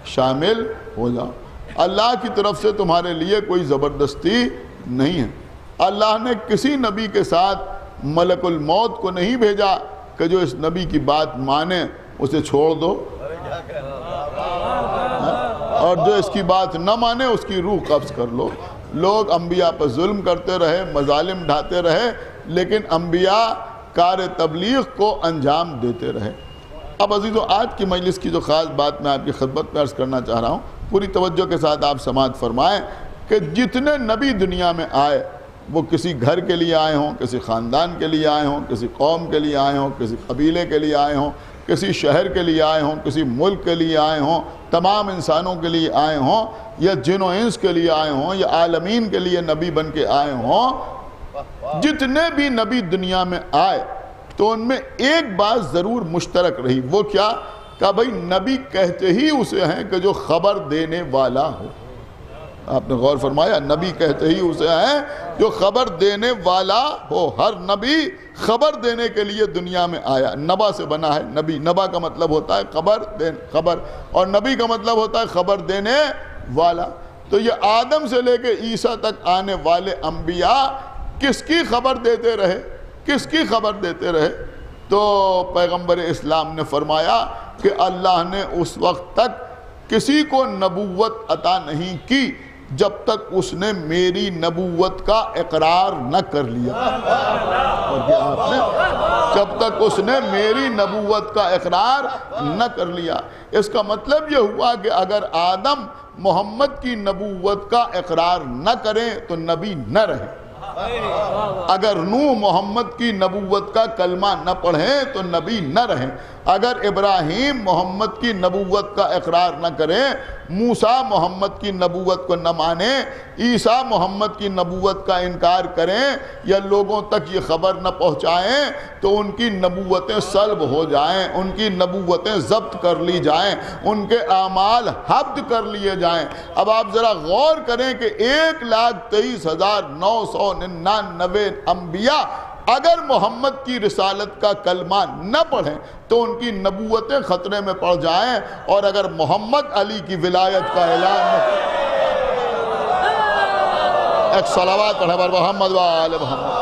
شامل ہو جاؤ. اللہ کی طرف سے تمہارے لیے کوئی زبردستی نہیں ہے۔ اللہ نے کسی نبی کے ساتھ ملک الموت کو نہیں بھیجا کہ جو اس نبی کی بات مانے اسے چھوڑ دو، اور جو اس کی بات نہ مانے اس کی روح قبض کر لو۔ لوگ انبیاء پر ظلم کرتے رہے، مظالم ڈھاتے رہے، لیکن انبیاء کار تبلیغ کو انجام دیتے رہے۔ اب عزیزو، آج کی مجلس کی جو خاص بات میں آپ کی خدمت میں عرض کرنا چاہ رہا ہوں، پوری توجہ کے ساتھ آپ سماعت فرمائیں کہ جتنے نبی دنیا میں آئے، وہ کسی گھر کے لیے آئے ہوں، کسی خاندان کے لیے آئے ہوں، کسی قوم کے لیے آئے ہوں، کسی قبیلے کے لیے آئے ہوں، کسی شہر کے لیے آئے ہوں، کسی ملک کے لیے آئے ہوں، تمام انسانوں کے لیے آئے ہوں، یا جن و انس کے لیے آئے ہوں، یا عالمین کے لیے نبی بن کے آئے ہوں، جتنے بھی نبی دنیا میں آئے تو ان میں ایک بات ضرور مشترک رہی۔ وہ کیا؟ کہ بھئی نبی کہتے ہی اسے ہیں کہ جو خبر دینے والا ہو۔ آپ نے غور فرمایا؟ نبی کہتے ہی اسے ہیں جو خبر دینے والا ہو۔ ہر نبی خبر دینے کے لیے دنیا میں آیا۔ نبا سے بنا ہے نبی، نبا کا مطلب ہوتا ہے خبر، اور نبی کا مطلب ہوتا ہے خبر دینے والا۔ تو یہ آدم سے لے کے عیسیٰ تک آنے والے انبیاء کس کی خبر دیتے رہے؟ کس کی خبر دیتے رہے؟ تو پیغمبر اسلام نے فرمایا کہ اللہ نے اس وقت تک کسی کو نبوت عطا نہیں کی جب تک اس نے میری نبوت کا اقرار نہ کر لیا۔ اور یہ آپ نے جب تک اس نے میری نبوت کا اقرار نہ کر لیا۔ اس کا مطلب یہ ہوا کہ اگر آدم محمد کی نبوت کا اقرار نہ کریں تو نبی نہ رہے، اگر نوح محمد کی نبوت کا کلمہ نہ پڑھیں تو نبی نہ رہیں، اگر ابراہیم محمد کی نبوت کا اقرار نہ کریں، موسیٰ محمد کی نبوت کو نہ مانیں، عیسیٰ محمد کی نبوت کا انکار کریں، یا لوگوں تک یہ خبر نہ پہنچائیں تو ان کی نبوتیں سلب ہو جائیں، ان کی نبوتیں ضبط کر لی جائیں، ان کے اعمال حبد کر لیے جائیں۔ اب آپ ذرا غور کریں کہ 1,23,999 انبیاء اگر محمد کی رسالت کا کلمہ نہ پڑھیں تو ان کی نبوتیں خطرے میں پڑ جائیں، اور اگر محمد علی کی ولایت کا اعلان ایک صلوات پڑھیں بر محمد و آل محمد۔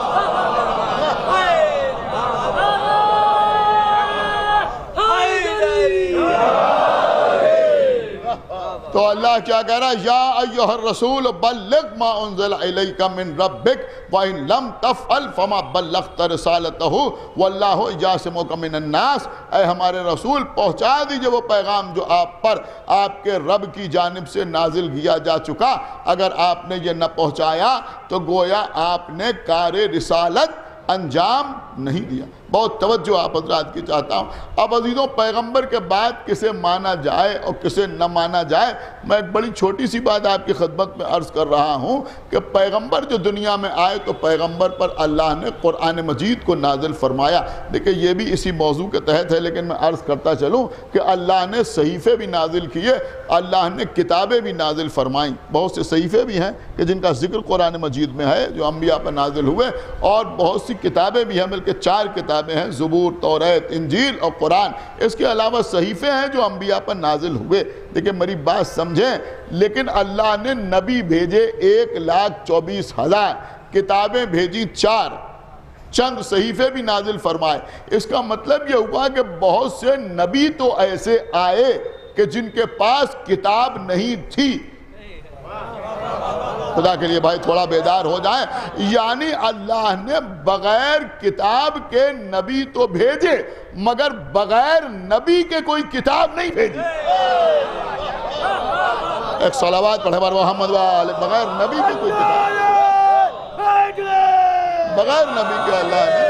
تو اللہ کیا کہہ رہا ہے؟ یا ایہا الرسول بلغ ما انزل الیک من ربک وَإِن لَمْ تَفْعَلْ فَمَا بَلَّغْتَ رِسَالَتَهُ وَاللَّهُ يَعْصِمُكَ مِنَ النَّاسِ۔ اے ہمارے رسول، پہنچا دیجئے وہ پیغام جو آپ پر آپ کے رب کی جانب سے نازل کیا جا چکا۔ اگر آپ نے یہ نہ پہنچایا تو گویا آپ نے کار رسالت انجام نہیں دیا۔ بہت توجہ آپ حضرات کی چاہتا ہوں۔ اب عزیزوں، پیغمبر کے بعد کسے مانا جائے اور کسے نہ مانا جائے، میں ایک بڑی چھوٹی سی بات آپ کی خدمت میں عرض کر رہا ہوں کہ پیغمبر جو دنیا میں آئے تو پیغمبر پر اللہ نے قرآن مجید کو نازل فرمایا۔ دیکھیں یہ بھی اسی موضوع کے تحت ہے، لیکن میں عرض کرتا چلوں کہ اللہ نے صحیفے بھی نازل کیے، اللہ نے کتابیں بھی نازل فرمائیں۔ بہت سے صحیفے بھی ہیں کہ جن کا ذکر قرآن مجید میں ہے جو انبیاء پر نازل ہوئے، اور بہت سی کتابیں بھی ہیں، بلکہ 4 کتابیں ہیں، زبور، توریت، انجیل اور قرآن۔ اس کے علاوہ صحیفے ہیں جو انبیاء پر نازل ہوئے۔ دیکھیں میری بات سمجھیں، لیکن اللہ نے نبی بھیجے 1,24,000، کتابیں بھیجی 4، چند صحیفے بھی نازل فرمائے۔ اس کا مطلب یہ ہوا کہ بہت سے نبی تو ایسے آئے کہ جن کے پاس کتاب نہیں تھی۔ خدا کے لیے بھائی تھوڑا بیدار ہو جائیں، یعنی اللہ نے بغیر کتاب کے نبی تو بھیجے، مگر بغیر نبی کے کوئی کتاب نہیں بھیجی۔ ایک صلوات پڑھے بر محمد و آل، بغیر نبی کے کوئی کتاب، بغیر نبی کے اللہ نے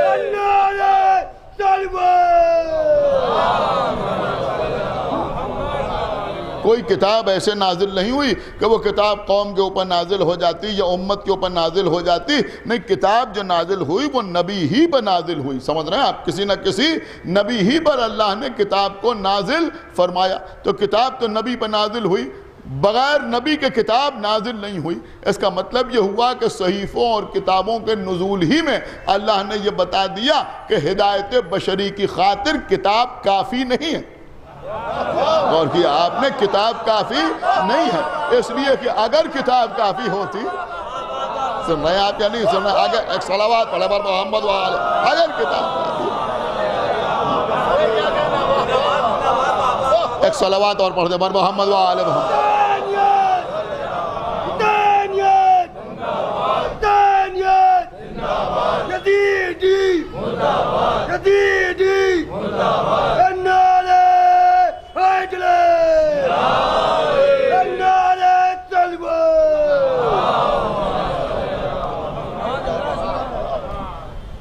کوئی کتاب ایسے نازل نہیں ہوئی کہ وہ کتاب قوم کے اوپر نازل ہو جاتی یا امت کے اوپر نازل ہو جاتی۔ نہیں، کتاب جو نازل ہوئی وہ نبی ہی پر نازل ہوئی۔ سمجھ رہے ہیں آپ؟ کسی نہ کسی نبی ہی پر اللہ نے کتاب کو نازل فرمایا۔ تو کتاب تو نبی پر نازل ہوئی، بغیر نبی کے کتاب نازل نہیں ہوئی۔ اس کا مطلب یہ ہوا کہ صحیفوں اور کتابوں کے نزول ہی میں اللہ نے یہ بتا دیا کہ ہدایت بشری کی خاطر کتاب کافی نہیں ہے۔ غور کیا آپ نے؟ کتاب کافی نہیں ہے، اس لیے کہ اگر کتاب کافی ہوتی، سن رہے ہیں آپ یا نہیں سن رہے ہیں؟ اگر ایک صلوات پڑھے بر محمد وآلہ، اگر کتاب کافی، ایک صلوات اور پڑھ دے بر محمد وآلہ محمد.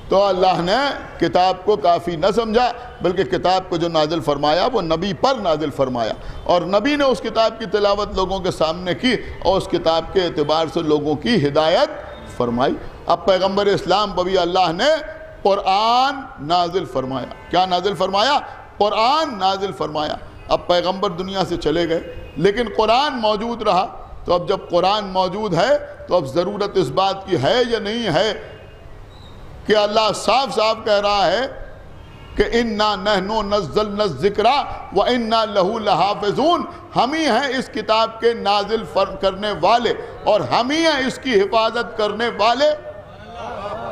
تو اللہ نے کتاب کو کافی نہ سمجھا، بلکہ کتاب کو جو نازل فرمایا وہ نبی پر نازل فرمایا، اور نبی نے اس کتاب کی تلاوت لوگوں کے سامنے کی اور اس کتاب کے اعتبار سے لوگوں کی ہدایت فرمائی. اب پیغمبر اسلام پر بھی اللہ نے قرآن نازل فرمایا. کیا نازل فرمایا؟ قرآن نازل فرمایا. اب پیغمبر دنیا سے چلے گئے لیکن قرآن موجود رہا. تو اب جب قرآن موجود ہے تو اب ضرورت اس بات کی ہے یا نہیں ہے کہ اللہ صاف صاف کہہ رہا ہے کہ اِنَّا نَحْنُ نَزَّلْنَا الذِّكْرَ وَإِنَّا لَهُ لَحَافِظُونَ. ہم ہی ہیں اس کتاب کے نازل کرنے والے اور ہم ہی ہیں اس کی حفاظت کرنے والے.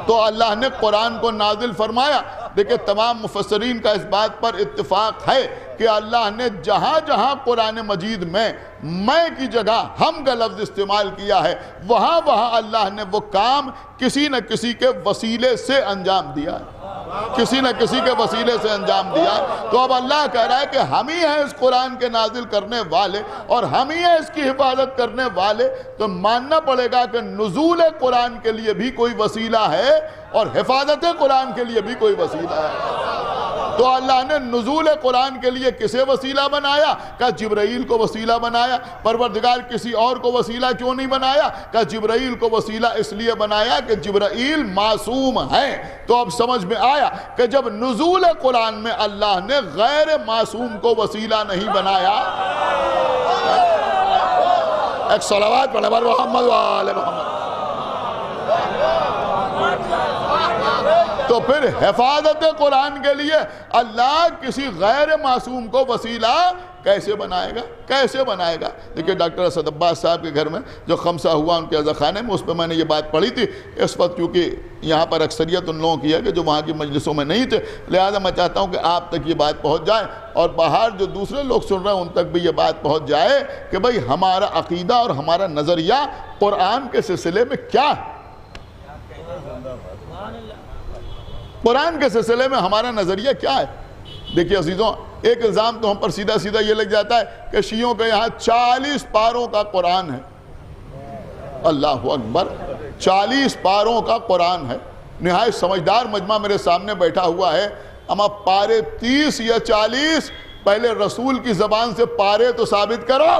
تو اللہ نے قرآن کو نازل فرمایا. دیکھیں تمام مفسرین کا اس بات پر اتفاق ہے کہ اللہ نے جہاں جہاں قرآن مجید میں میں کی جگہ ہم کا لفظ استعمال کیا ہے وہاں وہاں اللہ نے وہ کام کسی نہ کسی کے وسیلے سے انجام دیا ہے، کسی نہ کسی کے وسیلے سے انجام دیا ہے. تو اب اللہ کہہ رہا ہے کہ ہم ہی ہیں اس قرآن کے نازل کرنے والے اور ہم ہی ہیں اس کی حفاظت کرنے والے. تو ماننا پڑے گا کہ نزول قرآن کے لیے بھی کوئی وسیلہ ہے اور حفاظت قرآن کے لیے بھی کوئی وسیلہ ہے. تو اللہ نے نزول قرآن کے لیے کسے وسیلہ بنایا؟ کہ جبرائیل کو وسیلہ بنایا. پروردگار کسی اور کو وسیلہ کیوں نہیں بنایا؟ کہ جبرائیل کو وسیلہ اس لیے بنایا کہ جبرائیل معصوم ہے. تو اب سمجھ میں آیا کہ جب نزول قرآن میں اللہ نے غیر معصوم کو وسیلہ نہیں بنایا. ایک صلوات پڑھے بر محمد وآلہ محمد. تو پھر حفاظت قرآن کے لیے اللہ کسی غیر معصوم کو وسیلہ کیسے بنائے گا؟ کیسے بنائے گا؟ دیکھیں ڈاکٹر اسد عباس صاحب کے گھر میں جو خمسہ ہوا ان کے عزاخانے میں، اس پہ میں نے یہ بات پڑھی تھی. اس وقت کیونکہ یہاں پر اکثریت ان لوگوں کی ہے کہ جو وہاں کی مجلسوں میں نہیں تھے، لہذا میں چاہتا ہوں کہ آپ تک یہ بات پہنچ جائے اور باہر جو دوسرے لوگ سن رہے ہیں ان تک بھی یہ بات پہنچ جائے کہ بھئی ہمارا عقیدہ اور ہمارا نظریہ قرآن کے سلسلے میں کیا ہے. قرآن کے سلسلے میں ہمارا نظریہ کیا ہے؟ دیکھیے عزیزوں، ایک الزام تو ہم پر سیدھا سیدھا یہ لگ جاتا ہے کہ شیعوں کے یہاں 40 پاروں کا قرآن ہے. اللہ اکبر، 40 پاروں کا قرآن ہے. نہایت سمجھدار مجمع میرے سامنے بیٹھا ہوا ہے. اما پارے 30 یا 40؟ پہلے رسول کی زبان سے پارے تو ثابت کرو.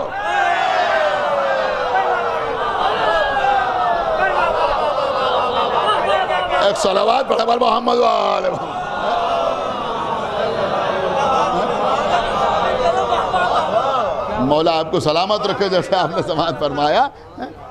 ایک صلوات پڑھے بر محمد وآلہ محمد. مولا آپ کو سلامت رکھے جیسے آپ نے سماعت فرمایا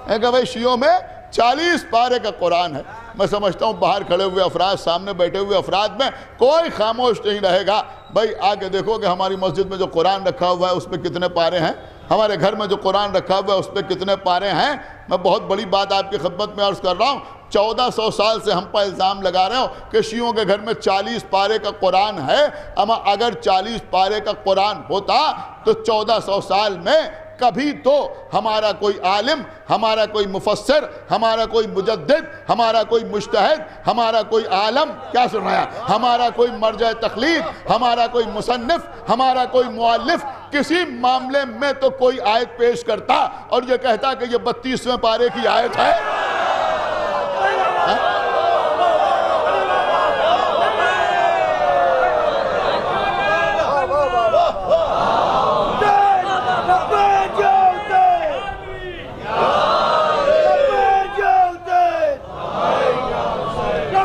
ہے کہ بھئی شیعوں میں 40 پارے کا قرآن ہے. میں سمجھتا ہوں باہر کھڑے ہوئے افراد، سامنے بیٹھے ہوئے افراد میں کوئی خاموش نہیں رہے گا. بھئی آگے دیکھو کہ ہماری مسجد میں جو قرآن رکھا ہوا ہے اس پہ کتنے پارے ہیں، ہمارے گھر میں جو قرآن رکھا ہوا ہے اس پہ کتنے پارے ہیں. میں بہت بڑی بات آپ کی خدمت میں عرض کر رہا ہوں. 1400 سال سے ہم پر الزام لگا رہے ہو کہ شیعوں کے گھر میں 40 پارے کا قرآن ہے. اما اگر 40 پارے کا قرآن ہوتا تو 1400 سال میں کبھی تو ہمارا کوئی عالم، ہمارا کوئی مفسر، ہمارا کوئی مجدد، ہمارا کوئی مجتہد، ہمارا کوئی عالم، کیا سن رہا ہے، ہمارا کوئی مرجع تقلید، ہمارا کوئی مصنف، ہمارا کوئی مؤلف کسی معاملے میں تو کوئی آیت پیش کرتا اور یہ کہتا کہ یہ 32ویں پارے کی آیت ہے.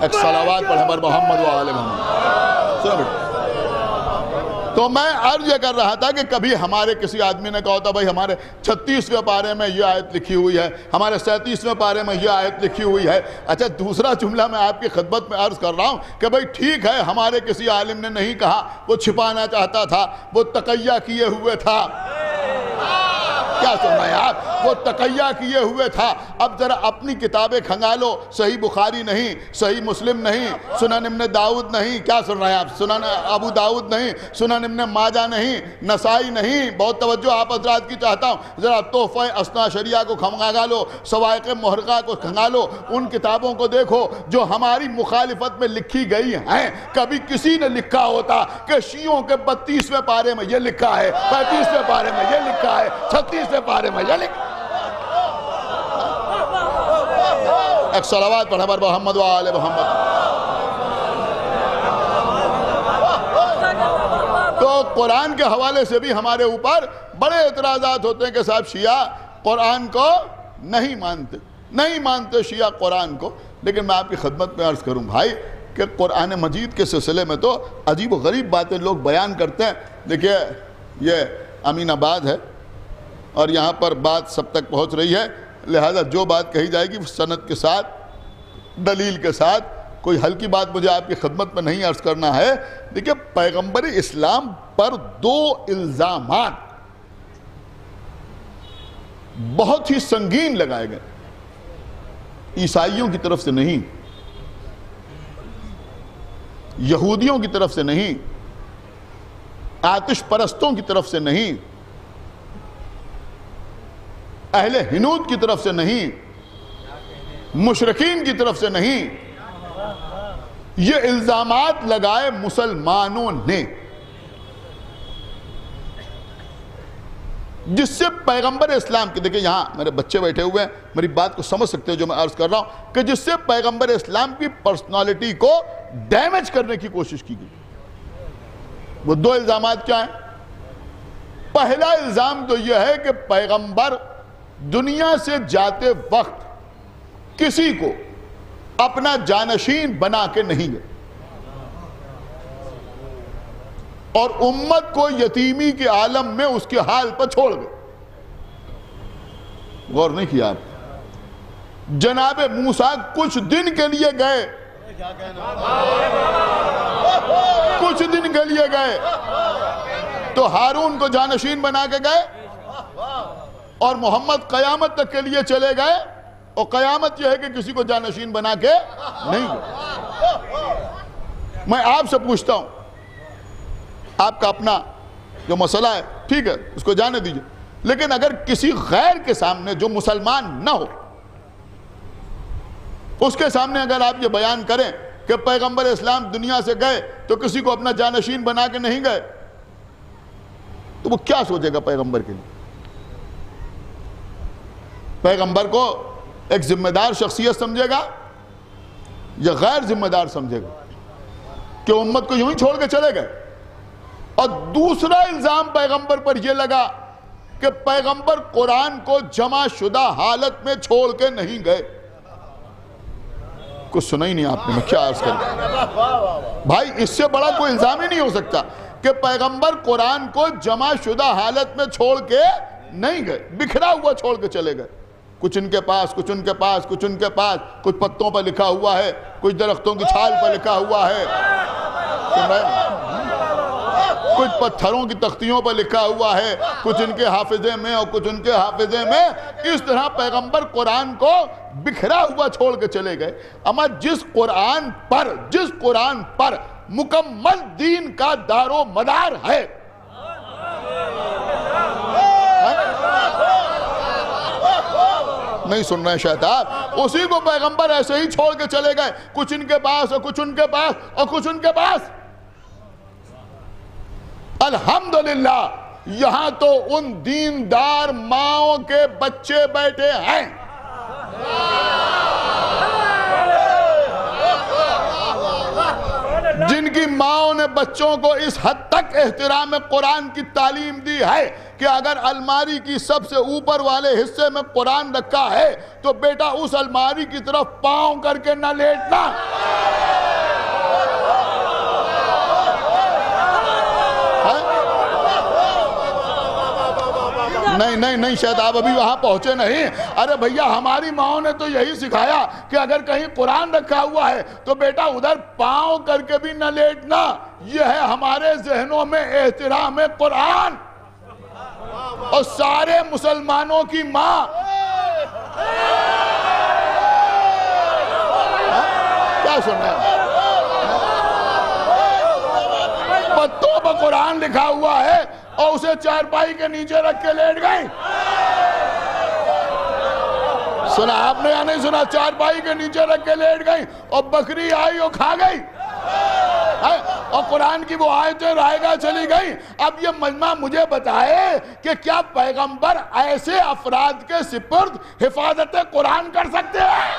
ایک صلوات پڑھے بر محمد وآلہ محمد. تو میں عرض یہ کر رہا تھا کہ کبھی ہمارے کسی آدمی نے کہا ہوتا بھائی ہمارے 36ویں پارے میں یہ آیت لکھی ہوئی ہے، ہمارے 37ویں پارے میں یہ آیت لکھی ہوئی ہے. اچھا دوسرا جملہ میں آپ کی خدمت میں عرض کر رہا ہوں کہ بھائی ٹھیک ہے ہمارے کسی عالم نے نہیں کہا، وہ چھپانا چاہتا تھا، وہ تقیہ کیے ہوئے تھا. کیا سن رہے ہیں آپ؟ وہ تقیہ کیے ہوئے تھا. اب ذرا اپنی کتابیں کھنگالو، صحیح بخاری نہیں، صحیح مسلم نہیں، سنن ابن داؤد نہیں. کیا سن رہے ہیں آپ؟ سنن ابو داؤد نہیں، سنن ابن ماجہ نہیں، نسائی نہیں. بہت توجہ آپ حضرات کی چاہتا ہوں. ذرا تحفہ اثنا شریعہ کو کھنگالو، سوائق محرقہ کو کھنگالو، ان کتابوں کو دیکھو جو ہماری مخالفت میں لکھی گئی ہیں. کبھی کسی نے لکھا ہوتا کہ شیعوں کے 32ویں پارے میں یہ لکھا ہے، 35ویں پارے میں یہ لکھا ہے، 36ویں پارے میں یہ لکھا. ایک صلوات پڑھا بر محمد و آل محمد. تو قرآن کے حوالے سے بھی ہمارے اوپر بڑے اعتراضات ہوتے ہیں کہ صاحب شیعہ قرآن کو نہیں مانتے شیعہ قرآن کو. لیکن میں آپ کی خدمت میں عرض کروں بھائی کہ قرآن مجید کے سلسلے میں تو عجیب و غریب باتیں لوگ بیان کرتے ہیں. دیکھیے یہ امین آباد ہے اور یہاں پر بات سب تک پہنچ رہی ہے، لہذا جو بات کہی جائے گی سند کے ساتھ، دلیل کے ساتھ، کوئی ہلکی بات مجھے آپ کی خدمت میں نہیں عرض کرنا ہے. دیکھیے پیغمبر اسلام پر 2 الزامات بہت ہی سنگین لگائے گئے. عیسائیوں کی طرف سے نہیں، یہودیوں کی طرف سے نہیں، آتش پرستوں کی طرف سے نہیں، اہل ہنود کی طرف سے نہیں، مشرکین کی طرف سے نہیں. یہ الزامات لگائے مسلمانوں نے، جس سے پیغمبر اسلام کی، دیکھیں یہاں میرے بچے بیٹھے ہوئے ہیں، میری بات کو سمجھ سکتے ہیں جو میں عرض کر رہا ہوں، کہ جس سے پیغمبر اسلام کی پرسنالٹی کو ڈیمیج کرنے کی کوشش کی گئی. وہ 2 الزامات کیا ہیں؟ پہلا الزام تو یہ ہے کہ پیغمبر دنیا سے جاتے وقت کسی کو اپنا جانشین بنا کے نہیں گئے اور امت کو یتیمی کے عالم میں اس کے حال پر چھوڑ گئے. غور نہیں کیا آپ؟ جناب موسیٰ کچھ دن کے لیے گئے، کچھ دن کے لیے گئے تو ہارون کو جانشین بنا کے گئے، اور محمد قیامت تک کے لیے چلے گئے، اور قیامت یہ ہے کہ کسی کو جانشین بنا کے نہیں گئے. میں آپ سے پوچھتا ہوں، آپ کا اپنا جو مسئلہ ہے ٹھیک ہے اس کو جانے دیجئے، لیکن اگر کسی غیر کے سامنے جو مسلمان نہ ہو اس کے سامنے اگر آپ یہ بیان کریں کہ پیغمبر اسلام دنیا سے گئے تو کسی کو اپنا جانشین بنا کے نہیں گئے، تو وہ کیا سوچے گا پیغمبر کے لیے؟ پیغمبر کو ایک ذمہ دار شخصیت سمجھے گا یا غیر ذمہ دار سمجھے گا کہ امت کو یوں ہی چھوڑ کے چلے گئے؟ اور دوسرا الزام پیغمبر پر یہ لگا کہ پیغمبر قرآن کو جمع شدہ حالت میں چھوڑ کے نہیں گئے. کچھ سنا ہی نہیں آپ نے، میں کیا عرض کروں بھائی؟ اس سے بڑا کوئی الزام ہی نہیں ہو سکتا کہ پیغمبر قرآن کو جمع شدہ حالت میں چھوڑ کے نہیں گئے، بکھرا ہوا چھوڑ کے چلے گئے. کچھ ان کے پاس، کچھ ان کے پاس، کچھ ان کے پاس، کچھ پتوں پر لکھا ہوا ہے، کچھ درختوں کی چھال پر لکھا ہوا ہے، کچھ پتھروں کی تختیوں پر لکھا ہوا ہے، کچھ ان کے حافظے میں اور کچھ ان کے حافظے میں. اس طرح پیغمبر قرآن کو بکھرا ہوا چھوڑ کے چلے گئے. اما جس قرآن پر مکمل دین کا دار و مدار ہے، نہیں سن رہے ہیں شاید آپ؟ اسی کو پیغمبر ایسے ہی چھوڑ کے چلے گئے، کچھ ان کے پاس اور کچھ ان کے پاس اور کچھ ان کے پاس. الحمدللہ یہاں تو ان دیندار ماؤں کے بچے بیٹھے ہیں جن کی ماؤں نے بچوں کو اس حد تک احترام قرآن کی تعلیم دی ہے کہ اگر الماری کی سب سے اوپر والے حصے میں قرآن رکھا ہے تو بیٹا اس الماری کی طرف پاؤں کر کے نہ لیٹنا. نہیں شاید آپ ابھی وہاں پہنچے نہیں. ارے بھیا ہماری ماؤں نے تو یہی سکھایا کہ اگر کہیں قرآن رکھا ہوا ہے تو بیٹا ادھر پاؤں کر کے بھی نہ لیٹنا. یہ ہے ہمارے ذہنوں میں احترام قرآن. اور سارے مسلمانوں کی ماں کیا سن رہے ہیں؟ پتوں پر قرآن لکھا ہوا ہے اور اسے چارپائی کے نیچے رکھ کے لیٹ گئی. سنا آپ نے یا نہیں سنا؟ چارپائی کے نیچے رکھ کے لیٹ گئی اور بکری آئی اور کھا گئی اور قرآن کی وہ آیتیں رائگاں چلی گئی. اب یہ مجمع مجھے بتائے کہ کیا پیغمبر ایسے افراد کے سپرد حفاظت قرآن کر سکتے ہیں؟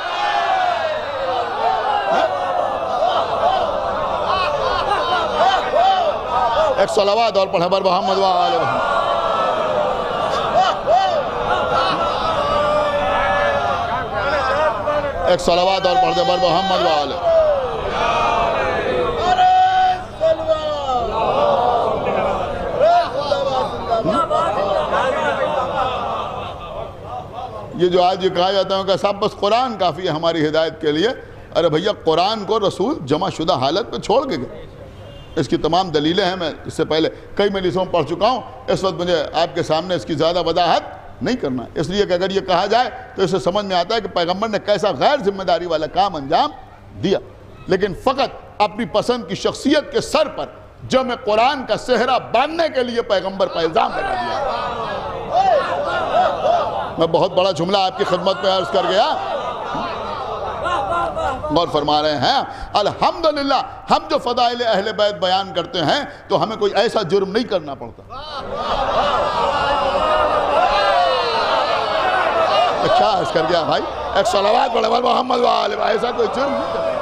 ایک صلوات اور پڑھے بر محمد و آل محمد. ایک صلوات اور پڑھ دے بر محمد و آل. یہ جو آج یہ کہا جاتا ہے کہ صاحب بس قرآن کافی ہے ہماری ہدایت کے لیے. ارے بھیا قرآن کو رسول جمع شدہ حالت پہ چھوڑ کے گئے. اس کی تمام دلیلیں ہیں. میں اس سے پہلے کئی مجلسوں میں پڑھ چکا ہوں. اس وقت مجھے آپ کے سامنے اس کی زیادہ وضاحت نہیں کرنا، اس لیے کہ اگر یہ کہا جائے تو اسے سمجھ میں آتا ہے کہ پیغمبر نے کیسا غیر ذمہ داری والا کام انجام دیا. لیکن فقط اپنی پسند کی شخصیت کے سر پر جمع قرآن کا صحرا باندھنے کے لیے پیغمبر پر الزام لگا دیا. میں بہت بڑا جملہ آپ کی خدمت میں عرض کر گیا. غور فرما رہے ہیں الحمدللہ ہم جو فضائل اہل بیت بیان کرتے ہیں تو ہمیں کوئی ایسا جرم نہیں کرنا پڑتا. کیا عرض کر گیا بھائی؟ ایک صلوات پڑھے بر محمد و آل. ایسا کوئی جرم نہیں کرنا.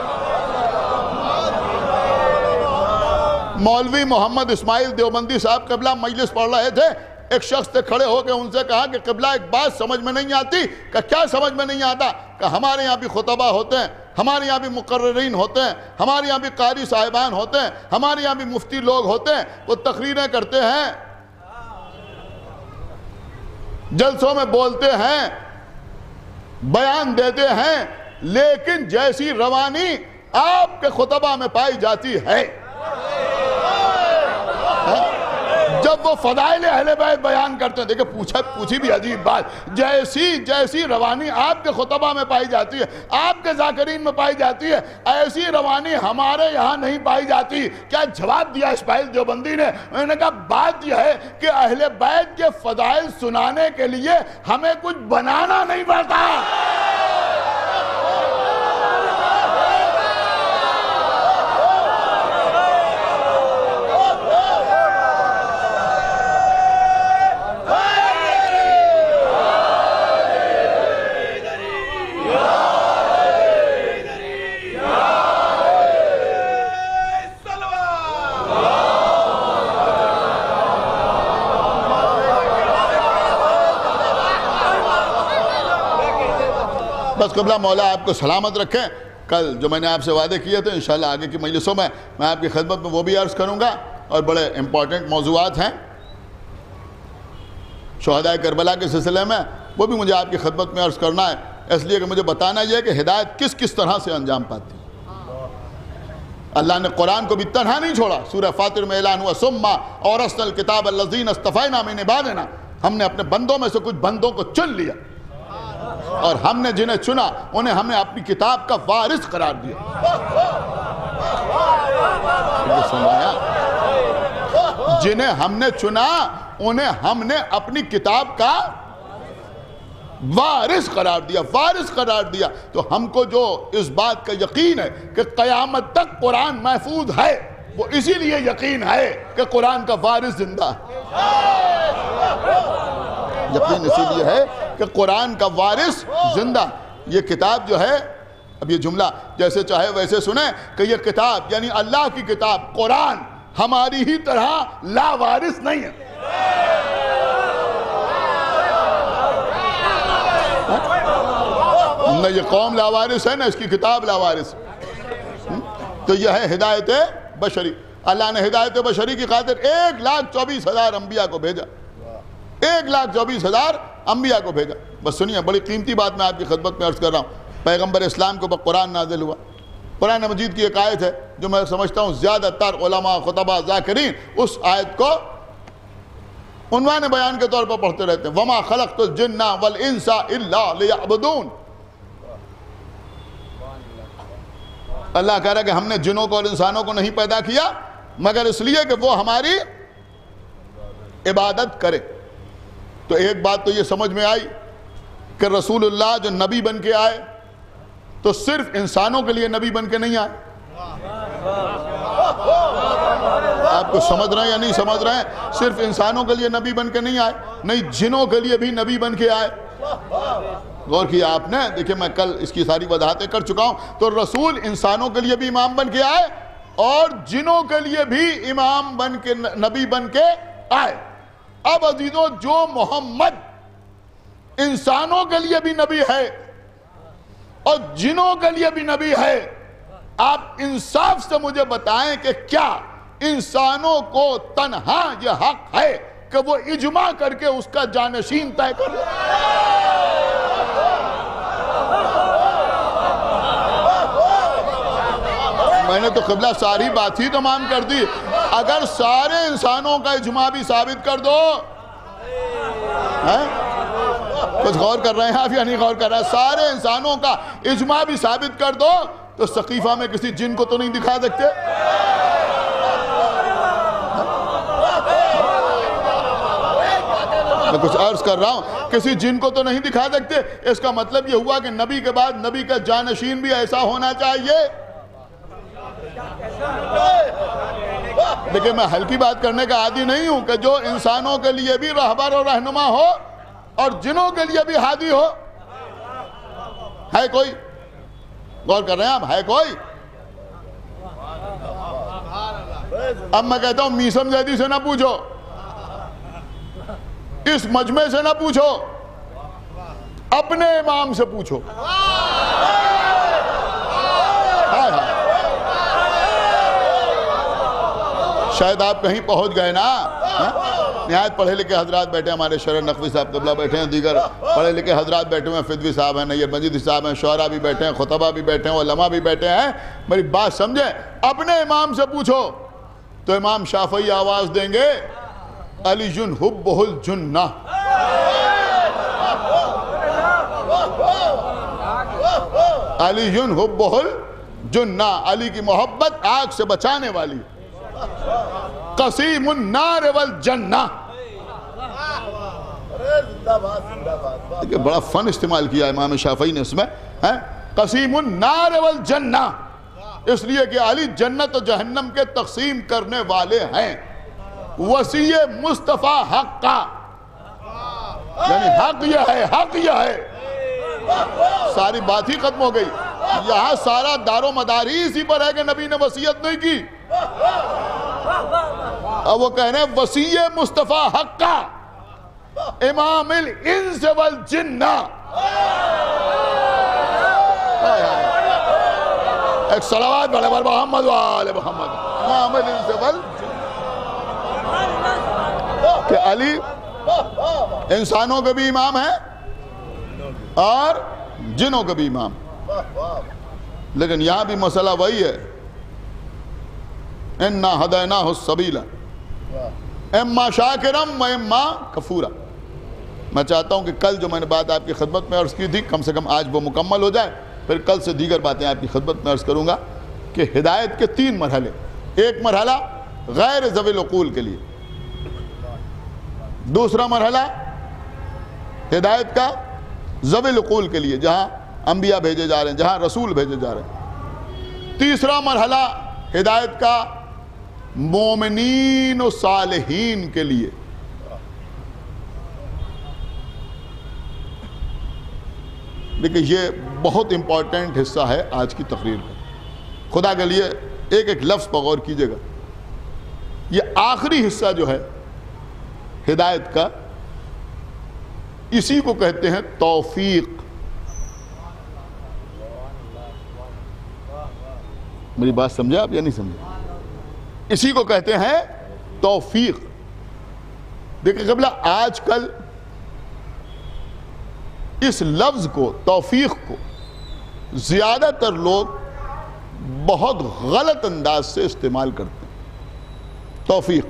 مولوی محمد اسماعیل دیوبندی صاحب قبلہ مجلس پڑھ رہے تھے. ایک شخص نے کھڑے ہو کے ان سے کہا کہ قبلہ ایک بات سمجھ میں نہیں آتی. کہ کیا سمجھ میں نہیں آتا؟ کہ ہمارے یہاں بھی خطبہ ہوتے ہیں, ہمارے یہاں بھی مقررین ہوتے ہیں, ہمارے یہاں بھی قاری صاحبان ہوتے ہیں, ہمارے یہاں بھی مفتی لوگ ہوتے ہیں, وہ تقریریں کرتے ہیں, جلسوں میں بولتے ہیں, بیان دیتے ہیں, لیکن جیسی روانی آپ کے خطبہ میں پائی جاتی ہے جب وہ فضائل اہل بیت بیان کرتے ہیں. دیکھیں پوچھی بھی عجیب بات, جیسی روانی آپ کے خطبہ میں پائی جاتی ہے, آپ کے ذاکرین میں پائی جاتی ہے, ایسی روانی ہمارے یہاں نہیں پائی جاتی. کیا جواب دیا اسماعیل دیوبندی نے؟ انہوں نے کہا بات یہ ہے کہ اہل بیت کے فضائل سنانے کے لیے ہمیں کچھ بنانا نہیں پڑتا. بس قبلہ مولا آپ کو سلامت رکھیں. کل جو میں نے آپ سے وعدے کیے تھے انشاءاللہ آگے کی مجلسوں میں آپ کی خدمت میں وہ بھی عرض کروں گا, اور بڑے امپورٹنٹ موضوعات ہیں شہداء کربلا کے سلسلے میں, وہ بھی مجھے آپ کی خدمت میں عرض کرنا ہے. اس لیے کہ مجھے بتانا یہ ہے کہ ہدایت کس طرح سے انجام پاتی ہے. اللہ نے قرآن کو بھی تنہا نہیں چھوڑا. سورہ فاطر میں اعلان ہوا ثم اورثنا الکتاب الذین اصطفینا من عبادنا, ہم نے اپنے بندوں میں سے کچھ بندوں کو چن لیا, اور ہم نے جنہیں چنا انہیں ہم نے اپنی کتاب کا وارث قرار دیا. جنہیں ہم نے چنا انہیں ہم نے اپنی کتاب کا وارث قرار دیا. وارث قرار دیا تو ہم کو جو اس بات کا یقین ہے کہ قیامت تک قرآن محفوظ ہے, وہ اسی لیے یقین ہے کہ قرآن کا وارث زندہ ہے. یقین اسی لیے ہے کہ قرآن کا وارث زندہ. یہ کتاب جو ہے, اب یہ جملہ جیسے چاہے ویسے سنیں, کہ یہ کتاب یعنی اللہ کی کتاب قرآن ہماری ہی طرح لا وارث نہیں ہے. نہ یہ قوم لا وارث ہے, نہ اس کی کتاب لا وارث. تو یہ ہے ہدایت بشری. اللہ نے ہدایت بشری کی خاطر 1,24,000 انبیاء کو بھیجا. 1,24,000 انبیاء کو بھیجا. بس سنیے، بڑی قیمتی بات میں آپ کی خدمت میں عرض کر رہا ہوں. پیغمبر اسلام کے اوپر قرآن نازل ہوا. قرآن مجید کی ایک آیت ہے جو میں سمجھتا ہوں زیادہ تر علماء، خطباء، ذاکرین اس آیت کو عنوان بیان کے طور پر پڑھتے رہتے ہیں. وَمَا خَلَقْتُ الْجِنَّ وَالْإِنسَ إِلَّا لِيَعْبُدُونَ. اللہ کہہ رہا ہے کہ ہم نے جنوں کو اور انسانوں کو نہیں پیدا کیا مگر اس لیے کہ وہ ہماری عبادت کرے. تو ایک بات تو یہ سمجھ میں آئی کہ رسول اللہ جو نبی بن کے آئے تو صرف انسانوں کے لیے نبی بن کے نہیں آئے. آپ کو سمجھ رہے ہیں یا نہیں سمجھ رہے ہیں؟ صرف انسانوں کے لیے نبی بن کے نہیں آئے، نہیں، جنوں کے لیے بھی نبی بن کے آئے. غور کیا آپ نے؟ دیکھیں میں کل اس کی ساری وضاحتیں کر چکا ہوں. تو رسول انسانوں کے لیے بھی امام بن کے آئے اور جنوں کے لیے بھی امام بن کے، نبی بن کے آئے. اب عزیزوں، جو محمد انسانوں کے لیے بھی نبی ہے اور جنوں کے لیے بھی نبی ہے، آپ انصاف سے مجھے بتائیں کہ کیا انسانوں کو تنہا یہ حق ہے کہ وہ اجماع کر کے اس کا جانشین طے کر لے؟ میں نے تو قبلہ ساری بات ہی تمام کر دی. اگر سارے انسانوں کا اجماع بھی ثابت کر دو، کچھ غور کر رہے ہیں آپ یا نہیں غور کر رہے ہیں؟ سارے انسانوں کا اجماع بھی ثابت کر دو تو سقیفہ میں کسی جن کو تو نہیں دکھا سکتے. میں کچھ عرض کر رہا ہوں، کسی جن کو تو نہیں دکھا سکتے. اس کا مطلب یہ ہوا کہ نبی کے بعد نبی کا جانشین بھی ایسا ہونا چاہیے. لیکن میں ہلکی بات کرنے کا عادی نہیں ہوں کہ جو انسانوں کے لیے بھی رہبر اور رہنما ہو اور جنوں کے لیے بھی ہادی ہو. ہے کوئی؟ غور کر رہے ہیں آپ؟ ہے کوئی؟ اب میں کہتا ہوں میسم زیدی سے نہ پوچھو، اس مجمع سے نہ پوچھو، اپنے امام سے پوچھو. شاید آپ کہیں پہنچ گئے نا. نہایت پڑھے لکھے حضرات بیٹھے ہیں، ہمارے شرح نقوی صاحب قبلہ بیٹھے ہیں، دیگر پڑھے لکھے حضرات بیٹھے ہیں، فدوی صاحب ہیں، نیر مجید صاحب ہیں، شعراء بھی بیٹھے ہیں، خطبہ بھی بیٹھے ہیں، علماء بھی بیٹھے ہیں. میری بات سمجھیں، اپنے امام سے پوچھو تو امام شافعی آواز دیں گے علی حبہ الجنہ. علی حبہ الجنہ، علی کی محبت آگ سے بچانے والی. قسیم النار والجنہ. بڑا فن استعمال کیا امام شافعی نے اس میں. قسیم النار والجنہ، اس لیے کہ علی جنت و جہنم کے تقسیم کرنے والے ہیں. وسیع مصطفیٰ حق کا، یعنی حق یہ ہے، حق یہ ہے. ساری بات ہی ختم ہو گئی. یہاں سارا دار و مدار ہی اسی پر ہے کہ نبی نے وصیت نہیں کی. اب وہ کہہ رہے ہیں وسیع مصطفیٰ حق کا، امام الانس والجنہ. ایک صلوات بڑھے بر محمد وآل محمد. امام الانس والجنہ، کہ علی انسانوں کے بھی امام ہیں اور جنوں کے بھی امام. لیکن یہاں بھی مسئلہ وہی ہے، اِنَّا هَدَيْنَاهُ السَّبِيلَ اِمَّا شَاكِرًا وَإِمَّا كَفُورًا. میں چاہتا ہوں کہ کل جو میں نے بات آپ کی خدمت میں عرض کی تھی، کم سے کم آج وہ مکمل ہو جائے. پھر کل سے دیگر باتیں آپ کی خدمت میں عرض کروں گا کہ ہدایت کے 3 مرحلے. ایک مرحلہ غیر ذوی العقول کے لیے، دوسرا مرحلہ ہدایت کا ذوی العقول کے لیے جہاں انبیاء بھیجے جا رہے ہیں، جہاں رسول بھیجے جا رہے ہیں. تیسرا مرحلہ ہدایت کا مومنین و صالحین کے لیے. دیکھیں یہ بہت امپورٹنٹ حصہ ہے آج کی تقریر کا. خدا کے لیے ایک ایک لفظ پر غور کیجئے گا. یہ آخری حصہ جو ہے ہدایت کا، اسی کو کہتے ہیں توفیق. میری بات سمجھا آپ یا نہیں سمجھا؟ اسی کو کہتے ہیں توفیق. دیکھیں قبلہ آج کل اس لفظ کو توفیق کو زیادہ تر لوگ بہت غلط انداز سے استعمال کرتے ہیں. توفیق,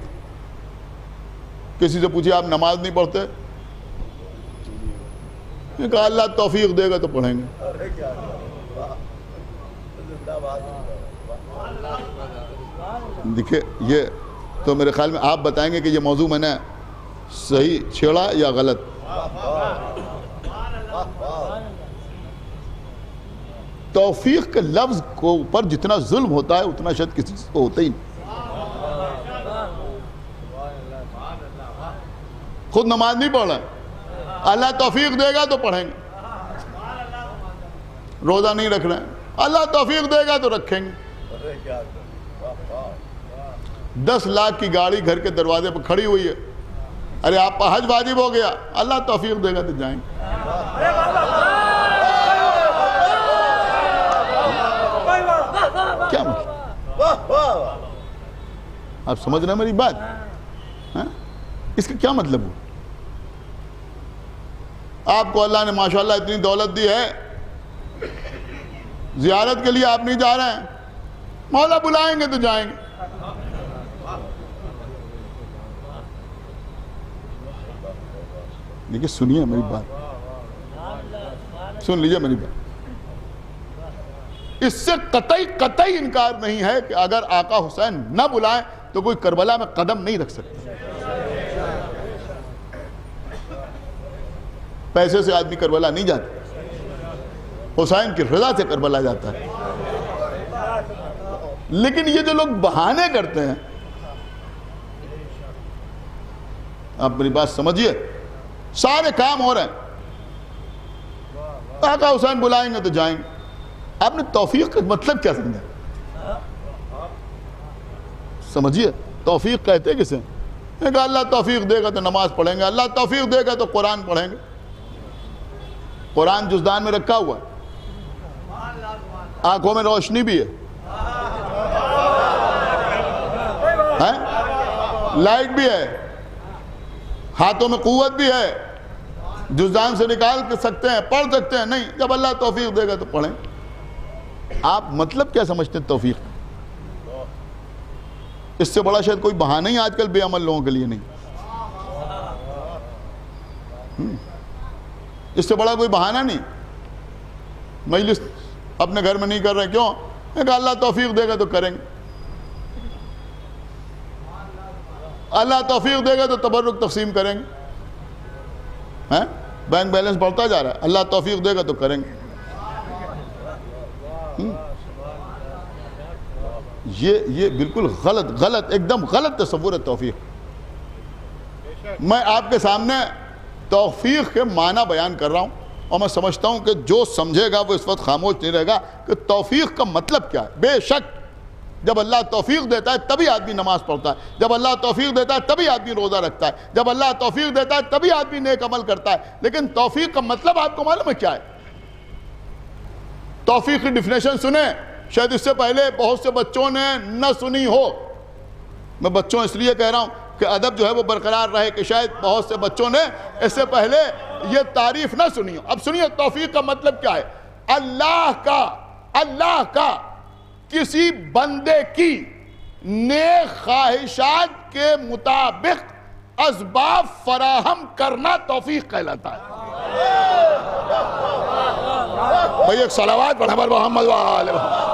کسی سے پوچھے آپ نماز نہیں پڑھتے؟ یہ کہا اللہ توفیق دے گا تو پڑھیں گے. دیکھیں یہ تو میرے خیال میں آپ بتائیں گے کہ یہ موضوع میں نے صحیح چھیڑا یا غلط. توفیق کے لفظ کو اوپر جتنا ظلم ہوتا ہے اتنا شاید کسی کو ہوتا ہی نہیں. خود نماز نہیں پڑھ رہا, اللہ توفیق دے گا تو پڑھیں گے. روزہ نہیں رکھ رہے ہیں, اللہ توفیق دے گا تو رکھیں گے. 10 لاکھ کی گاڑی گھر کے دروازے پر کھڑی ہوئی ہے, ارے آپ پر حج واجب ہو گیا, اللہ توفیق دے گا تو جائیں گے. کیا مطلب؟ آپ سمجھ رہے ہیں میری بات؟ اس کا کیا مطلب ہو؟ آپ کو اللہ نے ماشاءاللہ اتنی دولت دی ہے, زیارت کے لیے آپ نہیں جا رہے ہیں, مولا بلائیں گے تو جائیں گے. دیکھیں سنیے میری بات, سن لیجئے میری بات. اس سے قطعی انکار نہیں ہے کہ اگر آقا حسین نہ بلائیں تو کوئی کربلا میں قدم نہیں رکھ سکتا. پیسے سے آدمی کربلا نہیں جاتا, حسین کی رضا سے کربلا جاتا ہے. لیکن یہ جو لوگ بہانے کرتے ہیں, آپ میری بات سمجھیے, سارے کام ہو رہے ہیں, آقا حسین بلائیں گے تو جائیں گے. آپ نے توفیق کا مطلب کیا سمجھا؟ سمجھیے توفیق کہتے کسے؟ کہ اللہ توفیق دے گا تو نماز پڑھیں گے, اللہ توفیق دے گا تو قرآن پڑھیں گے. قرآن جزدان میں رکھا ہوا ہے, آنکھوں میں روشنی بھی ہے, لائٹ بھی ہے, ہاتھوں میں قوت بھی ہے, جزدان سے نکال سکتے ہیں, پڑھ سکتے ہیں. نہیں, جب اللہ توفیق دے گا تو پڑھیں. آپ مطلب کیا سمجھتے ہیں توفیق؟ اس سے بڑا شاید کوئی بہانہ ہی آج کل بے عمل لوگوں کے لیے نہیں. اس سے بڑا کوئی بہانہ نہیں. مجلس اپنے گھر میں نہیں کر رہے, کیوں؟ کہ اللہ توفیق دے گا تو کریں گے. اللہ توفیق دے گا تو تبرک تقسیم کریں گے. بینک بیلنس بڑھتا جا رہا ہے, اللہ توفیق دے گا تو کریں گے. یہ بالکل غلط ایک دم غلط تصور ہے توفیق. میں آپ کے سامنے توفیق کے معنی بیان کر رہا ہوں, اور میں سمجھتا ہوں کہ جو سمجھے گا وہ اس وقت خاموش نہیں رہے گا کہ توفیق کا مطلب کیا ہے. بے شک جب اللہ توفیق دیتا ہے تبھی آدمی نماز پڑھتا ہے, جب اللہ توفیق دیتا ہے تبھی آدمی روزہ رکھتا ہے, جب اللہ توفیق دیتا ہے تبھی آدمی نیک عمل کرتا ہے. لیکن توفیق کا مطلب آپ کو معلوم ہے کیا ہے؟ توفیق کی ڈیفینیشن سنیں, شاید اس سے پہلے بہت سے بچوں نے نہ سنی ہو. میں بچوں اس لیے کہہ رہا ہوں کہ ادب جو ہے وہ برقرار رہے, کہ شاید بہت سے بچوں نے اس سے پہلے یہ تعریف نہ سنی ہو. اب سنیے توفیق کا مطلب کیا ہے. اللہ کا کسی بندے کی نیک خواہشات کے مطابق اسباب فراہم کرنا توفیق کہلاتا ہے. بھئی ایک صلوات پڑھیں پر محمد وآلہ محمد.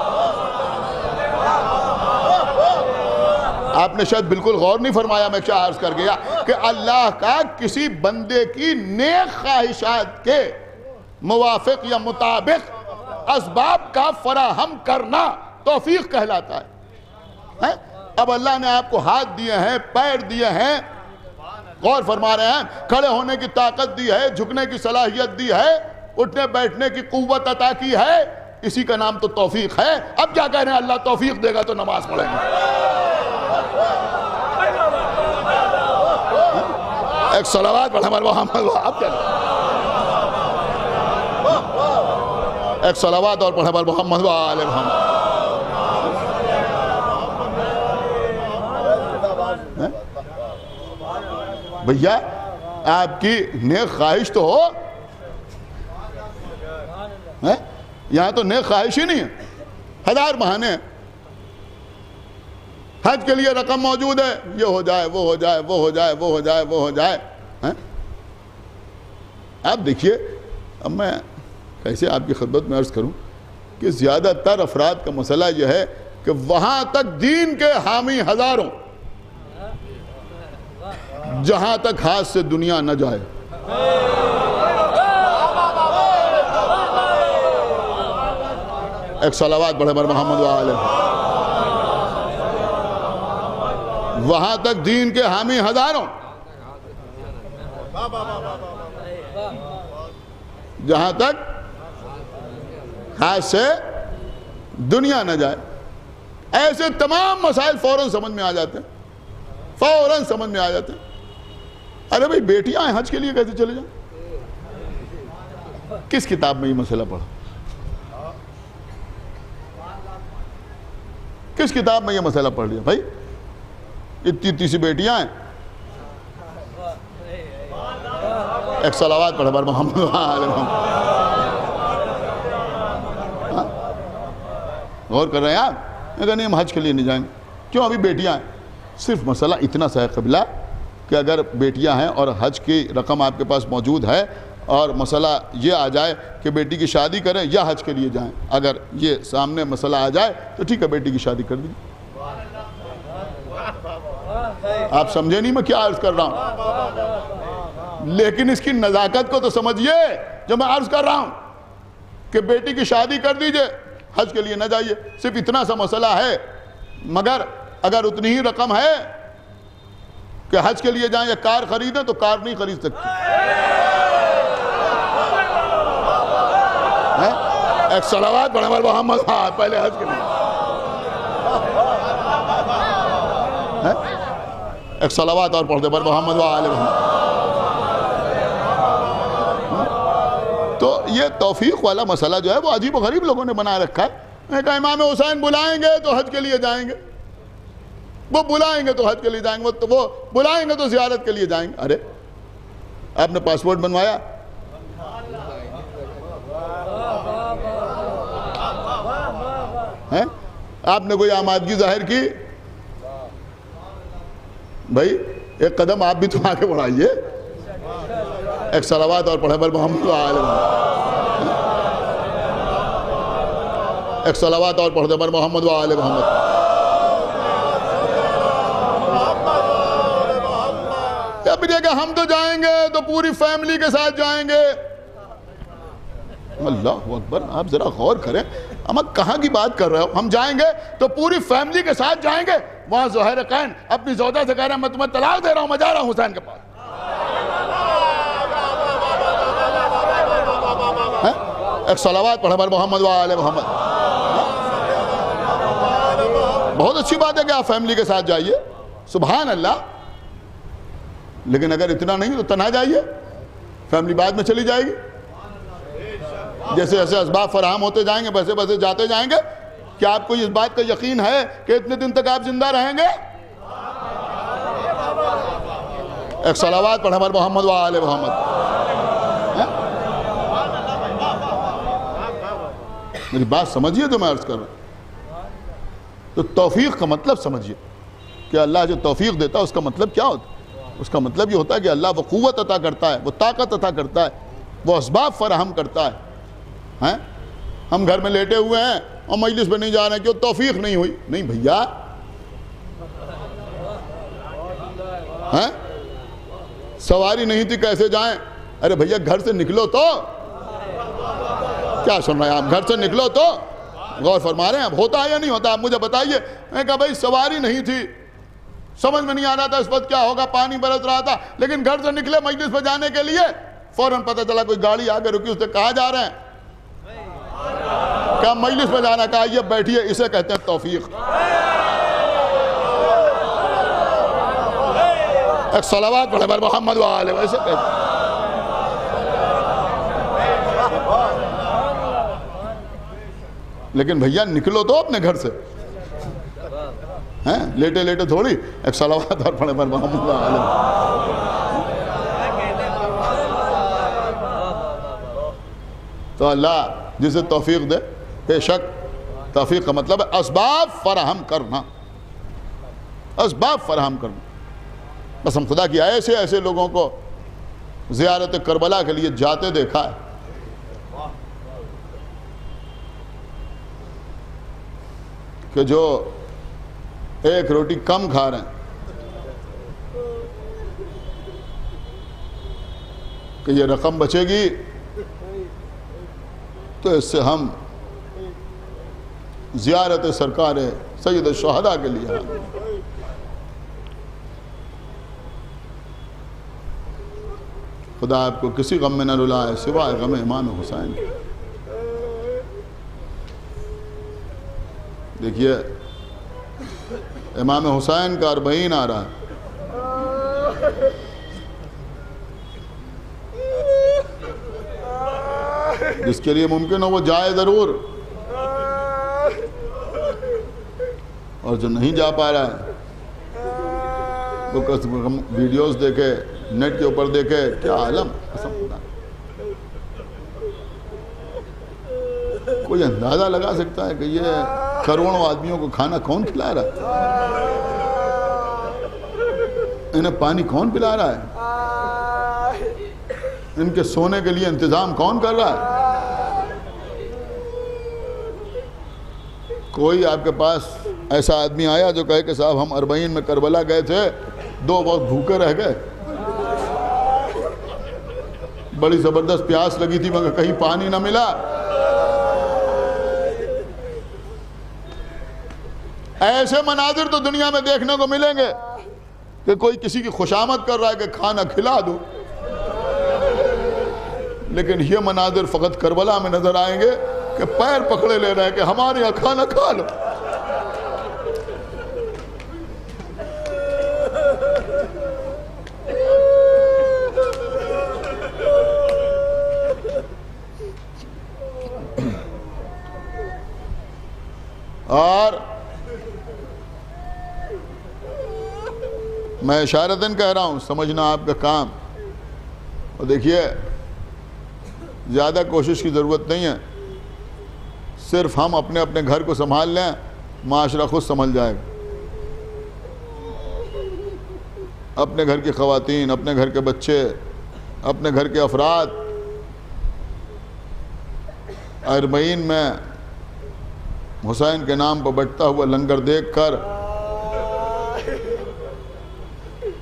آپ نے شاید بالکل غور نہیں فرمایا میں کیا عرض کر گیا, کہ اللہ کا کسی بندے کی نیک خواہشات کے موافق یا مطابق اسباب کا فراہم کرنا توفیق کہلاتا ہے. اب اللہ نے آپ کو ہاتھ دیے ہیں, پیر دیے ہیں, غور فرما رہے ہیں, کھڑے ہونے کی طاقت دی ہے, جھکنے کی صلاحیت دی ہے, اٹھنے بیٹھنے کی قوت عطا کی ہے, اسی کا نام تو توفیق ہے. اب کیا کہہ رہے ہیں, اللہ توفیق دے گا تو نماز پڑھیں گے. ایک صلوات پڑھیں پر محمد. اب کیا ایک صلوات اور پڑھیں پر محمد وآلہ محمد. بھیا آپ کی نیک خواہش تو ہو، یہاں تو نیک خواہش ہی نہیں ہے، ہزار بہانے ہیں۔ حج کے لیے رقم موجود ہے، یہ ہو جائے، وہ ہو جائے، وہ ہو جائے، وہ ہو جائے، وہ ہو جائے۔ آپ دیکھیے، اب میں کیسے آپ کی خدمت میں عرض کروں کہ زیادہ تر افراد کا مسئلہ یہ ہے کہ وہاں تک دین کے حامی ہزاروں، جہاں تک ہاتھ سے دنیا نہ جائے۔ ایک صلوات پڑھے بر محمد وآلہ۔ وہاں تک دین کے حامی ہزاروں، جہاں تک ہاتھ سے دنیا نہ جائے۔ ایسے تمام مسائل فوراً سمجھ میں آ جاتے ہیں، فوراً سمجھ میں آ جاتے ہیں۔ ارے بھائی بیٹیاں ہیں، حج کے لیے کیسے چلے جائیں؟ کس کتاب میں یہ مسئلہ پڑھا؟ کس کتاب میں یہ مسئلہ پڑھ لیا؟ بھائی اتنی سی بیٹیاں ہیں۔ ایک صلوات پڑھے بر محمد وآلہ محمد۔ غور کر رہے ہیں آپ؟ میں کہا نہیں ہم حج کے لیے نہیں جائیں گے۔ کیوں؟ ابھی بیٹیاں ہیں۔ صرف مسئلہ اتنا سا ہے قبلہ کہ اگر بیٹیاں ہیں اور حج کی رقم آپ کے پاس موجود ہے اور مسئلہ یہ آ جائے کہ بیٹی کی شادی کریں یا حج کے لیے جائیں، اگر یہ سامنے مسئلہ آ جائے تو ٹھیک ہے، بیٹی کی شادی کر دیجیے۔ آپ سمجھے نہیں میں کیا عرض کر رہا ہوں؟ لیکن اس کی نزاکت کو تو سمجھیے جو میں عرض کر رہا ہوں کہ بیٹی کی شادی کر دیجئے، حج کے لیے نہ جائیے۔ صرف اتنا سا مسئلہ ہے، مگر اگر اتنی ہی رقم ہے کہ حج کے لیے جائیں یا کار خریدیں تو کار نہیں خرید سکتی۔ ایک صلوات پڑھیں بر محمد، پہلے حج کے لیے۔ ایک صلوات اور پڑھ دے بر محمد وآلہ محمد۔ تو یہ توفیق والا مسئلہ جو ہے وہ عجیب و غریب لوگوں نے بنا رکھا ہے۔ میں کہا امام حسین بلائیں گے تو حج کے لیے جائیں گے، وہ بلائیں گے تو حج کے لیے جائیں گے، وہ بلائیں گے تو زیارت کے لیے جائیں گے۔ ارے آپ نے پاسپورٹ بنوایا، آپ نے کوئی آمادگی ظاہر کی، بھائی ایک قدم آپ بھی تو آگے بڑھائیے۔ ایک صلوات اور پڑھے بر محمد وآلہ محمد۔ ایک صلوات اور پڑھ دے بر محمد وآلہ محمد۔ اب یہ کہ ہم تو جائیں گے تو پوری فیملی کے ساتھ جائیں گے۔ اللہ اکبر، آپ ذرا غور کریں، ہم کہاں کی بات کر رہے ہو؟ ہم جائیں گے تو پوری فیملی کے ساتھ جائیں گے۔ وہاں زہیر قین اپنی زوجہ سے کہہ رہے ہیں میں تمہیں طلاق دے رہا ہوں، میں جا رہا ہوں حسین کے پاس۔ ایک صلوات پڑھے بر محمد وآلہ محمد۔ بہت اچھی بات ہے کہ آپ فیملی کے ساتھ جائیے، سبحان اللہ، لیکن اگر اتنا نہیں تو تنہا جائیے، فیملی بعد میں چلی جائے گی۔ جیسے جیسے اسباب فراہم ہوتے جائیں گے ویسے ویسے جاتے جائیں گے۔ کیا آپ کو اس بات کا یقین ہے کہ اتنے دن تک آپ زندہ رہیں گے؟ ایک صلوات پڑھے بر محمد وآلہ محمد۔ میری بات سمجھیے جو میں عرض کر رہا ہوں۔ تو توفیق کا مطلب سمجھیے کہ اللہ جو توفیق دیتا ہے اس کا مطلب کیا ہوتا ہے؟ اس کا مطلب یہ ہوتا ہے کہ اللہ وہ قوت عطا کرتا ہے، وہ طاقت عطا کرتا ہے، وہ اسباب فراہم کرتا ہے۔ ہم گھر میں لیٹے ہوئے ہیں اور مجلس پہ نہیں جا رہے ہیں، کیوں؟ توفیق نہیں ہوئی۔ نہیں بھیا، سواری نہیں تھی کیسے جائیں؟ ارے بھیا گھر سے نکلو تو، کیا سن رہے ہیں آپ؟ گھر سے نکلو تو، غور فرما رہے ہیں؟ اب ہوتا ہے یا نہیں ہوتا؟ آپ مجھے بتائیے۔ میں کہا بھائی سواری نہیں تھی، سمجھ میں نہیں آ رہا تھا اس وقت کیا ہوگا، پانی برس رہا تھا، لیکن گھر سے نکلے مجلس پہ جانے کے لیے، فوراً پتہ چلا کوئی گاڑی آگے رکی، اس سے کہاں جا رہے ہیں؟ کہا مجلس پہ جانا، کہا یہ بیٹھیے، اسے کہتے ہیں توفیق۔ ایک صلوات پڑھے بر محمد وآلہ، ویسے کہتے ہیں۔ لیکن بھیا نکلو تو اپنے گھر سے، لیٹے لیٹے تھوڑی۔ ایک صلوات اور پڑھے بر محمد وآلہ۔ تو اللہ جسے توفیق دے. بے شک توفیق کا مطلب ہے اسباب فراہم کرنا، اسباب فراہم کرنا. بس ہم خدا کی ایسے ایسے لوگوں کو زیارت کربلا کے لیے جاتے دیکھا ہے. کہ جو ایک روٹی کم کھا رہے ہیں کہ یہ رقم بچے گی تو اس سے ہم زیارت سرکار سید الشہداء کے لیے خدا آپ کو کسی غم میں نہ رلائے سوائے غم امام حسین. دیکھیے امام حسین کا 40 آ رہا ہے. جس کے لیے ممکن ہو وہ جائے ضرور، اور جو نہیں جا پا رہا ہے وہ ویڈیوز دیکھے، نیٹ کے اوپر دیکھے. کیا عالم، قسم خدا. کوئی اندازہ لگا سکتا ہے کہ یہ کروڑوں آدمیوں کو کھانا کون کھلا رہا ہے؟ انہیں پانی کون پلا رہا ہے؟ ان کے سونے کے لیے انتظام کون کر رہا ہے؟ کوئی آپ کے پاس ایسا آدمی آیا جو کہے کہ صاحب ہم 40 میں کربلا گئے تھے، 2 وقت بھوکے رہ گئے، بڑی زبردست پیاس لگی تھی مگر کہیں پانی نہ ملا. ایسے مناظر تو دنیا میں دیکھنے کو ملیں گے کہ کوئی کسی کی خوشامد کر رہا ہے کہ کھانا کھلا دو، لیکن یہ مناظر فقط کربلا میں نظر آئیں گے کہ پیر پکڑے لے رہے ہیں کہ ہمارے یہاں کھانا کھا لو. اور میں اشارتاً کہہ رہا ہوں، سمجھنا آپ کا کام. اور دیکھیے زیادہ کوشش کی ضرورت نہیں ہے، صرف ہم اپنے اپنے گھر کو سنبھال لیں، معاشرہ خود سنبھل جائے گا. اپنے گھر کی خواتین، اپنے گھر کے بچے، اپنے گھر کے افراد 40 میں حسین کے نام پر بٹتا ہوا لنگر دیکھ کر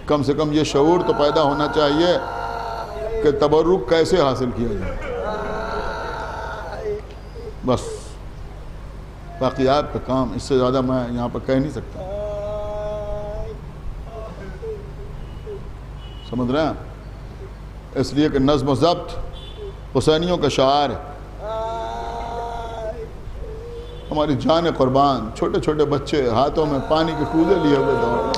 کم سے کم یہ شعور تو پیدا ہونا چاہیے کہ تبرک کیسے حاصل کیا جائے. بس باقی آپ کا کام، اس سے زیادہ میں یہاں پر کہہ نہیں سکتا. سمجھ رہے ہیں؟ اس لیے کہ نظم و ضبط حسینیوں کا شعار ہے. ہماری جان قربان، چھوٹے چھوٹے بچے ہاتھوں میں پانی کے کوزے لیے ہوئے دوڑ رہے ہیں.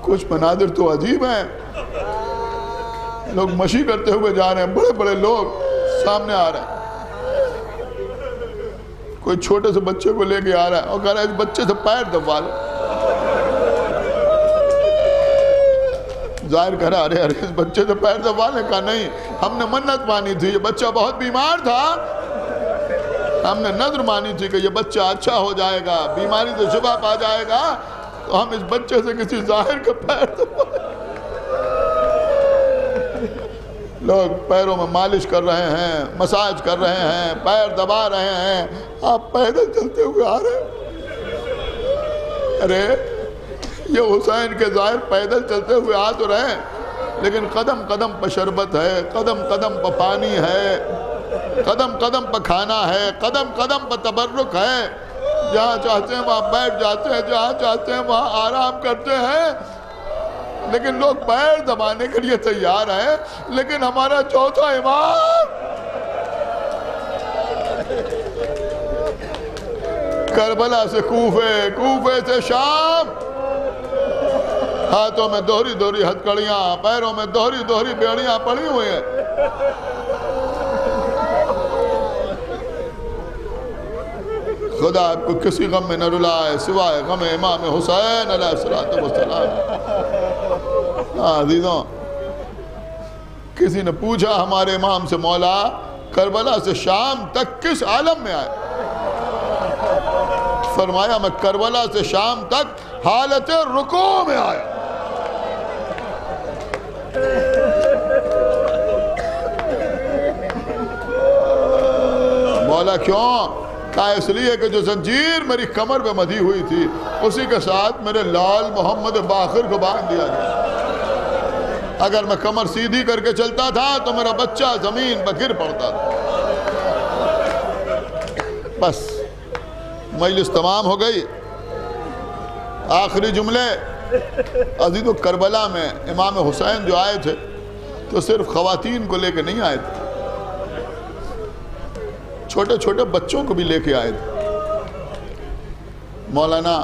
کچھ مناظر تو عجیب ہیں، لوگ مشی کرتے ہوئے جا رہے ہیں، بڑے بڑے لوگ سامنے آ رہے ہیں. کوئی چھوٹے سے بچے کو لے کے آ رہا ہے اور کہہ رہا ہے اس بچے سے پیر دبوا لو. ظاہر کہہ رہا ارے اس بچے سے پیر دبوا لے. کہا نہیں، ہم نے منت مانی تھی، یہ بچہ بہت بیمار تھا، ہم نے نظر مانی تھی کہ یہ بچہ اچھا ہو جائے گا، بیماری سے شفا پا جائے گا، تو ہم اس بچے سے کسی ظاہر کا پیر دبوا لیں. لوگ پیروں میں مالش کر رہے ہیں، مساج کر رہے ہیں، پیر دبا رہے ہیں، آپ پیدل چلتے ہوئے آ رہے ہیں. ارے یہ حسین کے ظاہر پیدل چلتے ہوئے آ تو رہے ہیں، لیکن قدم قدم پر شربت ہے، قدم قدم پر پانی ہے، قدم قدم پر کھانا ہے، قدم قدم پر تبرک ہے. جہاں چاہتے ہیں وہاں بیٹھ جاتے ہیں، جہاں چاہتے ہیں وہاں آرام کرتے ہیں، لیکن لوگ پیر دبانے کے لیے تیار ہیں. لیکن ہمارا چوتھا امام کربلا سے کوفے، کوفے سے شام، ہاتھوں میں دوہری دوہری ہتھکڑیاں، پیروں میں دوہری دوہری بیڑیاں پڑی ہوئی ہیں. خدا آپ کو کسی غم میں نہ رلائے سوائے غم امام حسین علیہ السلام. عزیزوں کسی نے پوچھا ہمارے امام سے، مولا کربلا سے شام تک کس عالم میں آئے؟ فرمایا میں کربلا سے شام تک حالت رکوع میں آیا۔ مولا کیوں؟ کہا اس لیے کہ جو زنجیر میری کمر پہ مدھی ہوئی تھی اسی کے ساتھ میرے لال محمد باقر کو باندھ دیا گیا۔ اگر میں کمر سیدھی کر کے چلتا تھا تو میرا بچہ زمین پر گر پڑتا تھا۔ بس مجلس تمام ہو گئی۔ آخری جملے، عزیزو کربلا میں امام حسین جو آئے تھے تو صرف خواتین کو لے کے نہیں آئے تھے، چھوٹے چھوٹے بچوں کو بھی لے کے آئے تھے۔ مولانا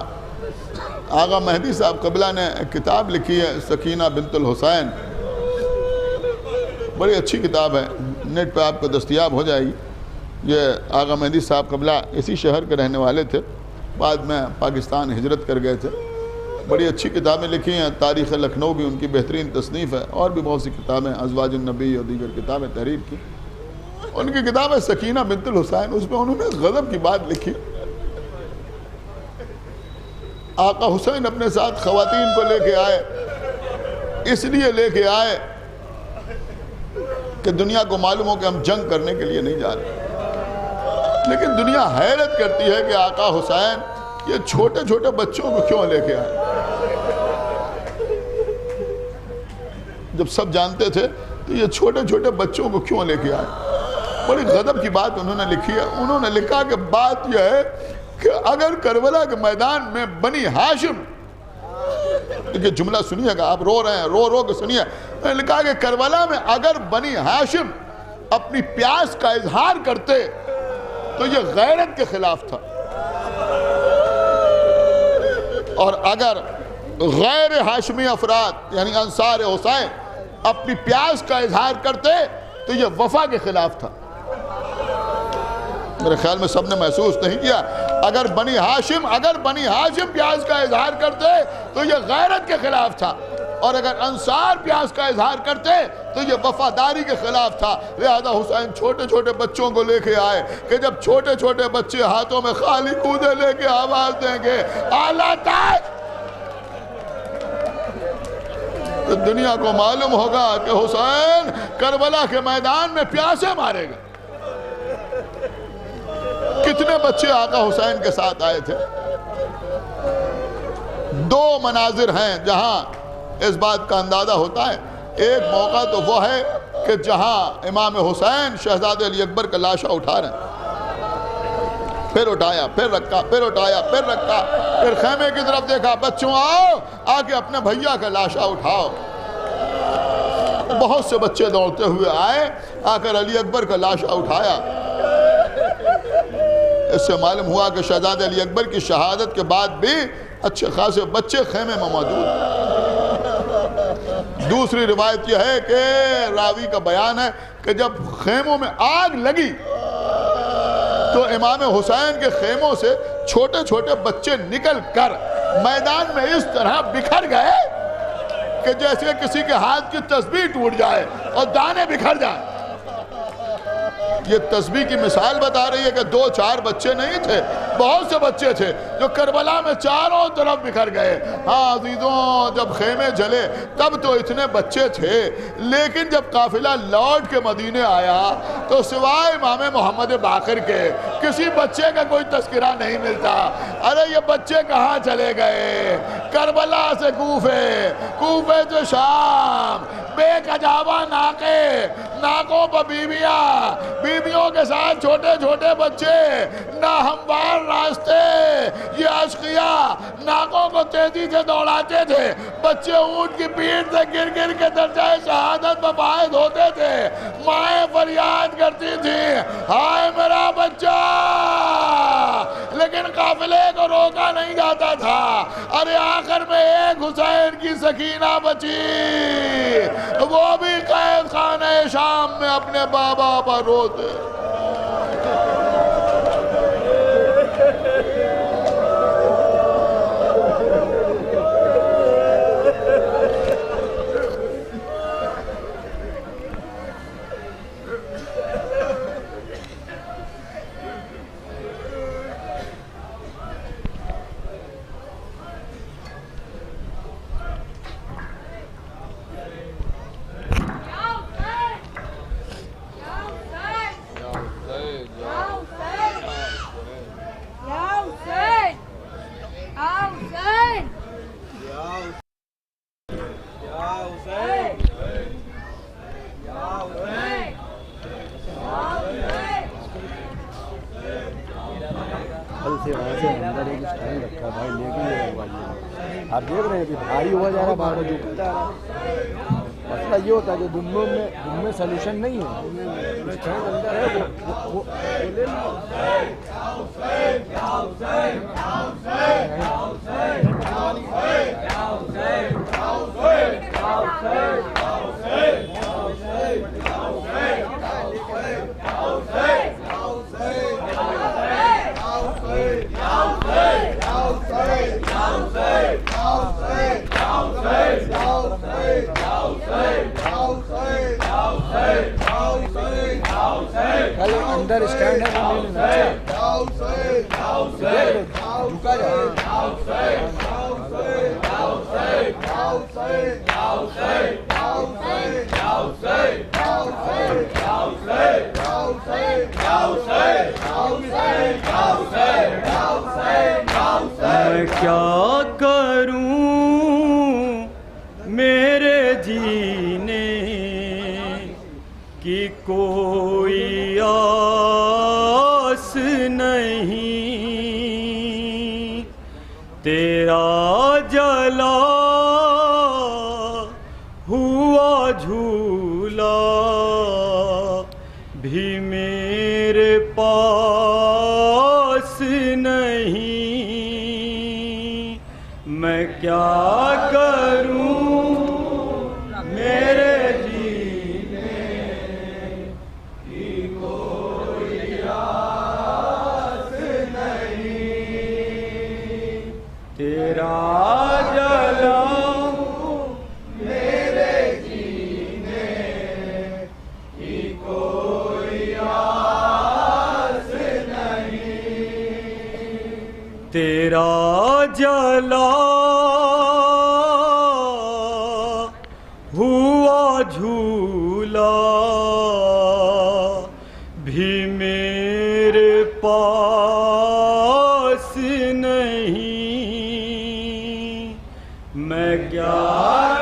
آغا مہدی صاحب قبلہ نے ایک کتاب لکھی ہے سکینہ بنت الحسین، بڑی اچھی کتاب ہے، نیٹ پہ آپ کو دستیاب ہو جائے گی۔ یہ آغا مہدی صاحب قبلہ اسی شہر کے رہنے والے تھے، بعد میں پاکستان ہجرت کر گئے تھے۔ بڑی اچھی کتابیں لکھی ہیں، تاریخ لکھنؤ بھی ان کی بہترین تصنیف ہے، اور بھی بہت سی کتابیں، ازواج النبی اور دیگر کتابیں تحریر کی۔ ان کی کتاب ہے سکینہ بنت الحسین، اس میں انہوں نے غضب کی بات لکھی۔ آقا حسین اپنے ساتھ خواتین کو لے کے آئے، اس لیے لے کے آئے کہ دنیا کو معلوم ہو کہ ہم جنگ کرنے کے لیے نہیں جا رہے، لیکن دنیا حیرت کرتی ہے کہ آقا حسین یہ چھوٹے چھوٹے بچوں کو کیوں لے کے آئے؟ جب سب جانتے تھے تو یہ چھوٹے چھوٹے بچوں کو کیوں لے کے آئے؟ بڑی غضب کی بات انہوں نے لکھی ہے۔ انہوں نے لکھا کہ بات یہ ہے کہ اگر کربلا کے میدان میں بنی ہاشم، یہ جملہ سنیے گا، آپ رو رہے ہیں، رو رو کے سنیے، انہوں نے لکھا کہ کربلا میں اگر بنی ہاشم اپنی پیاس کا اظہار کرتے تو یہ غیرت کے خلاف تھا، اور اگر غیر ہاشمی افراد یعنی انصار حسین اپنی پیاس کا اظہار کرتے تو یہ وفا کے خلاف تھا۔ میرے خیال میں سب نے محسوس نہیں کیا، اگر بنی ہاشم پیاس کا اظہار کرتے تو یہ غیرت کے خلاف تھا، اور اگر انصار پیاس کا اظہار کرتے تو یہ وفاداری کے خلاف تھا۔ لہذا حسین چھوٹے چھوٹے بچوں کو لے کے آئے کہ جب چھوٹے چھوٹے بچے ہاتھوں میں خالی کودے لے کے آواز دیں گے اعلیٰ تاج، تو دنیا کو معلوم ہوگا کہ حسین کربلا کے میدان میں پیاسے مارے گا۔ کتنے بچے آقا حسین کے ساتھ آئے تھے؟ دو مناظر ہیں جہاں اس بات کا اندازہ ہوتا ہے۔ ایک موقع تو وہ ہے کہ جہاں امام حسین شہزادے علی اکبر کا لاشا اٹھا رہے ہیں، پھر اٹھایا، پھر رکھا، پھر اٹھایا، پھر رکھا، پھر خیمے کی طرف دیکھا، بچوں آؤ آ کے اپنے بھیا کا لاشا اٹھاؤ۔ بہت سے بچے دوڑتے ہوئے آئے، آ کر علی اکبر کا لاشا اٹھایا۔ اس سے معلوم ہوا کہ شہزادے علی اکبر کی شہادت کے بعد بھی اچھے خاصے بچے خیمے میں موجود ہیں۔ دوسری روایت یہ ہے کہ راوی کا بیان ہے کہ جب خیموں میں آگ لگی تو امام حسین کے خیموں سے چھوٹے چھوٹے بچے نکل کر میدان میں اس طرح بکھر گئے کہ جیسے کسی کے ہاتھ کی تسبیح ٹوٹ جائے اور دانے بکھر جائیں۔ یہ تسبیح کی مثال بتا رہی ہے کہ دو چار بچے نہیں تھے، بہت سے بچے تھے جو کربلا میں چاروں طرف بکھر گئے۔ ہاں عزیزوں، جب خیمے جلے تب تو اتنے بچے تھے، لیکن جب قافلہ لوٹ کے مدینے آیا تو سوائے امام محمد باقر کے کسی بچے کا کوئی تذکرہ نہیں ملتا۔ ارے یہ بچے کہاں چلے گئے؟ کربلا سے کوفے سے شام، بے کجاوا ناکوں پر بیویوں کے ساتھ چھوٹے چھوٹے بچے، ناہموار راستے، یہ اشقیاء ناکوں کو تیزی سے دوڑاتے تھے، بچے اونٹ کی پیٹھ سے گر گر کے درجہ شہادت میں فائز ہوتے تھے، مائیں فریاد کرتی تھیں ہائے میرا بچہ، لیکن قافلے کو روکا نہیں جاتا تھا۔ ارے آخر میں ایک حسین کی سکینہ بچی، وہ بھی قید خانہ شام میں اپنے بابا پر روتے۔ آپ دیکھ رہے ہیں کہ بھاری ہوا جا رہا ہے، باہر میں جھکا جا رہا ہے. مسئلہ یہ ہوتا ہے کہ گم میں سلوشن نہیں ہے، جو چیز اندر ہے وہ لے لو. کل اندر اسٹینڈ ہے وہ لے لینا. جھکا جا میں کیا کروں میرے جینے کی کوئی آس نہیں، تیرا جلا ہوا جھولا بھی میرے پاس نہیں، میں کیا کروں میرے جینے کی کوئی آس نہیں، تیرا جلا میرے جینے کی کوئی آس نہیں، تیرا جلا ہوا جھولا بھی میرے پاس نہیں، میں کیا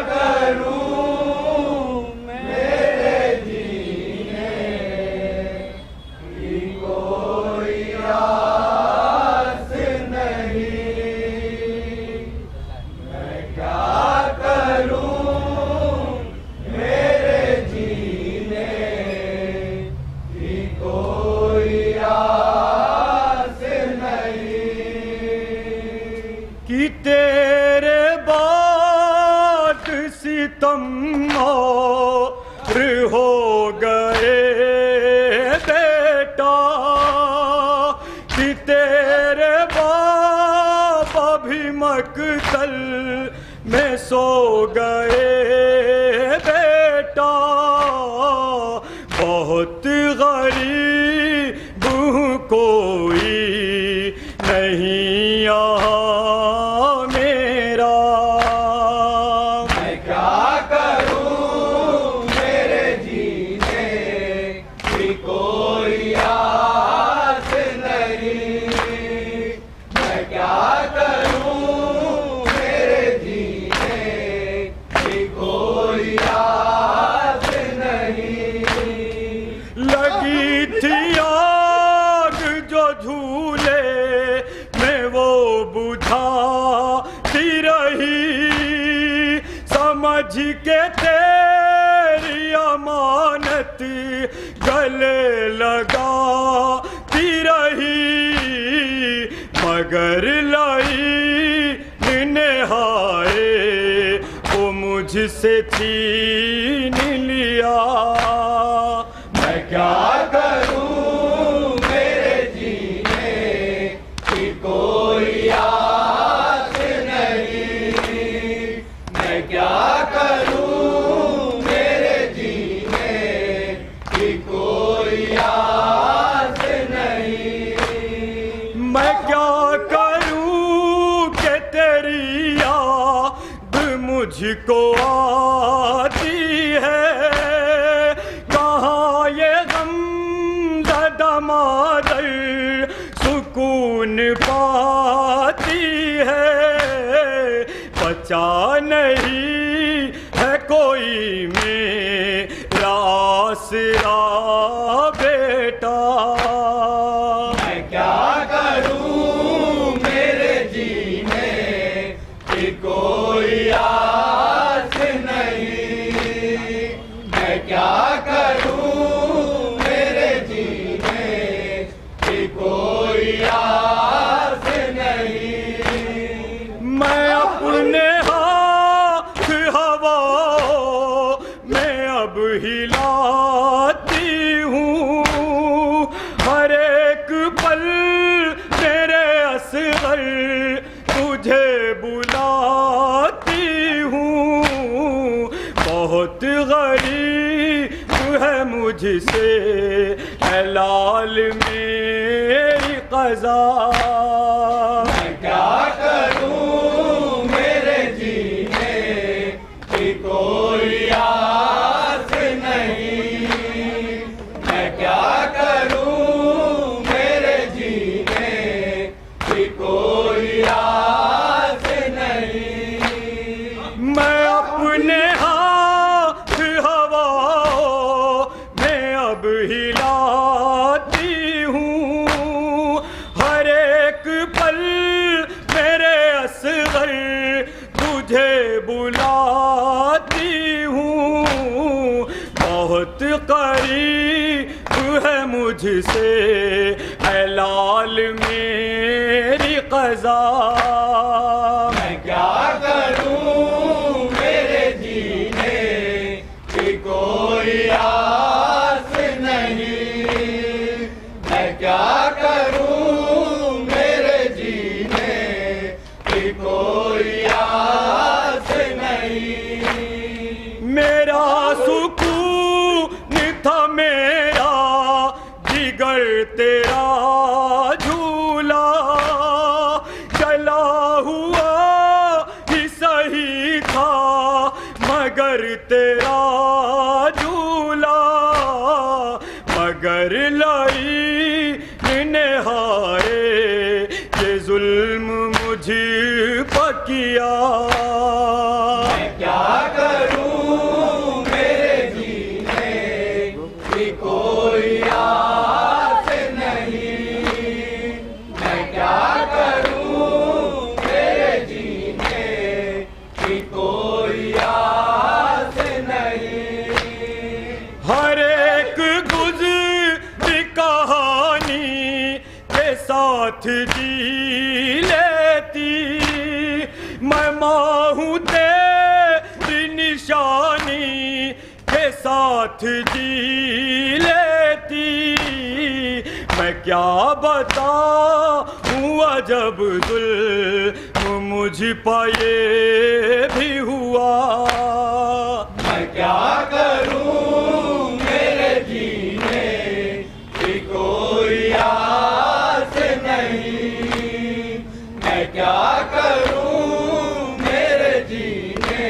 کروں میرے جینے کی کوئی آس نہیں، میں کیا کروں میرے جینے کی کوئی آس نہیں، کہ تیرے بعد ستم اور ہو گئے بیٹا، کہ تیرے باپ بھی مقتل میں سو گئے بیٹا، بہت غریب کوئی نہیں یہاں میرا، میں کیا کروں میرے جینے کی کوئی آس نہیں، میں کیا کروں میرے جینے کی کوئی آس نہیں، لگی تھی آگ جو جھولے میں وہ بجھاتی رہی، سمجھ کے تیری امانت گلے لگاتی رہی، مگر لائی نہائے وہ مجھ سے چھین لیا، میں کیا کروں میرے جینے کی کوئی آس نہیں، میں کیا کروں میرے جینے کی کوئی آس نہیں، میں کیا کروں کہ تیری یاد مجھ کو آتی ہے، کہاں یہ غم زدہ مادر سکون پاتی ہے، بچا نہیں ہے کوئی میرا آسرا بیٹا، میں کیا کروں میرے جینے کی کوئی ہلاتی ہوں ہر ایک پل میرے اصغر تجھے بلاتی ہوں بہت غریب ہے مجھ سے اے لال میری قضا میں کیا کروں میرے جینے کی کوئی آس نہیں میں کیا کروں میرے جینے کی کوئی آس نہیں میں اپنے ہاتھ ہواؤں میں اب ہلاتی ہوں ہر ایک پل میرے اصغر تجھے بلاتی ہوں بہت قریب ہے مجھ سے اے لال میری قضا میں کیا کروں میرے جینے کی کوئی آس نہیں میں کیا کروں میرے جینے کی کوئی آس نہیں میرا سکون تھا میرا جگر تیرا جھولا جلا ہوا ہی صحیح تھا مگر تیرا جھولا مگر لائی نہارے یہ ظلم مجھ پر کیا میں کیا کروں میرے جینے کی کوئی آس نہیں میں کیا کروں میرے جینے کی کوئی آس نہیں ہر ایک گزری کہانی کے ساتھ جی لیتی میں ماں ہوں تیری نشانی کے ساتھ جی لیتی میں کیا بتاؤں عجب ظلم مجھ پہ یہ بھی ہوا میں کیا کروں میرے جینے کی کوئی آس نہیں میں کیا کروں میرے جینے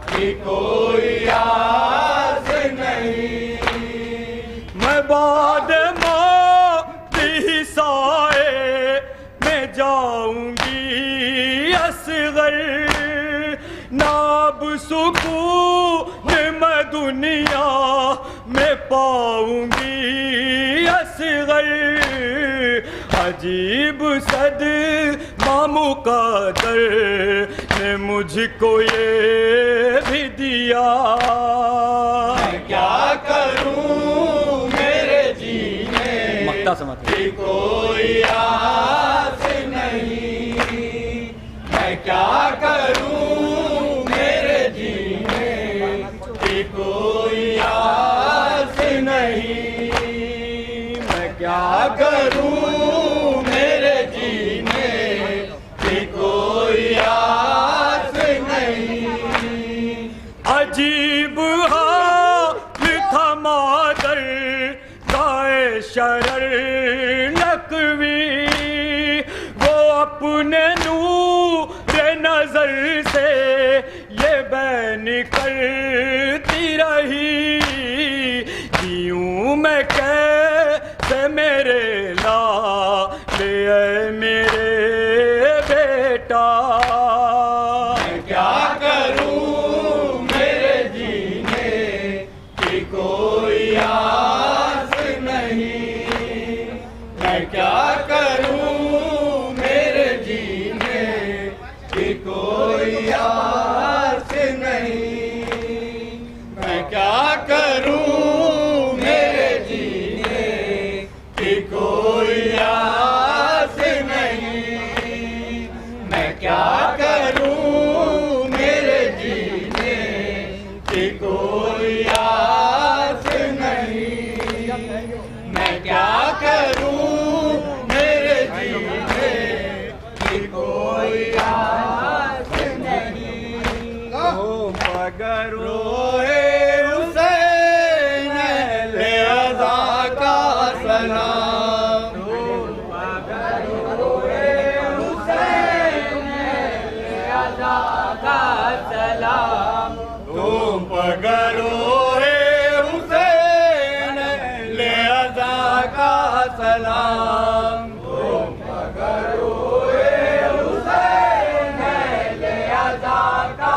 کی کوئی آس نہیں میں بعد موت ہی سائے میں جاؤں گی اصغر ناب سکون میں دنیا میں پاؤں گی اصغر عجیب صدمہ مقدر نے مجھ کو یہ بھی دیا میں کیا کروں میرے جینے کی کوئی آس نہیں میں کیا کروں میرے جینے کی کوئی آس نہیں میں کیا کروں میرے جینے کی کوئی آس نہیں عجیب حال تھا مادر دائے شرر نقوی وہ اپنے نور نظر سے یہ بین کرتی رہی کیوں میں کیسے میرے لال اے میرے بیٹا میں کیا کروں میرے جینے کی کوئی آس نہیں میں کیا کروں میرے جینے کی کوئی آس نہیں میں کیا کروں میرے جینے کی کوئی آس نہیں میں کیا کروں میرے جینے کی کوئی آس مگر روئے حسین لے عزا کا سلام مگر روئے حسین لے عزا کا سلام تم مگر روئے حسین لے عزا کا سلام تم مگر روئے حسین لے عزا کا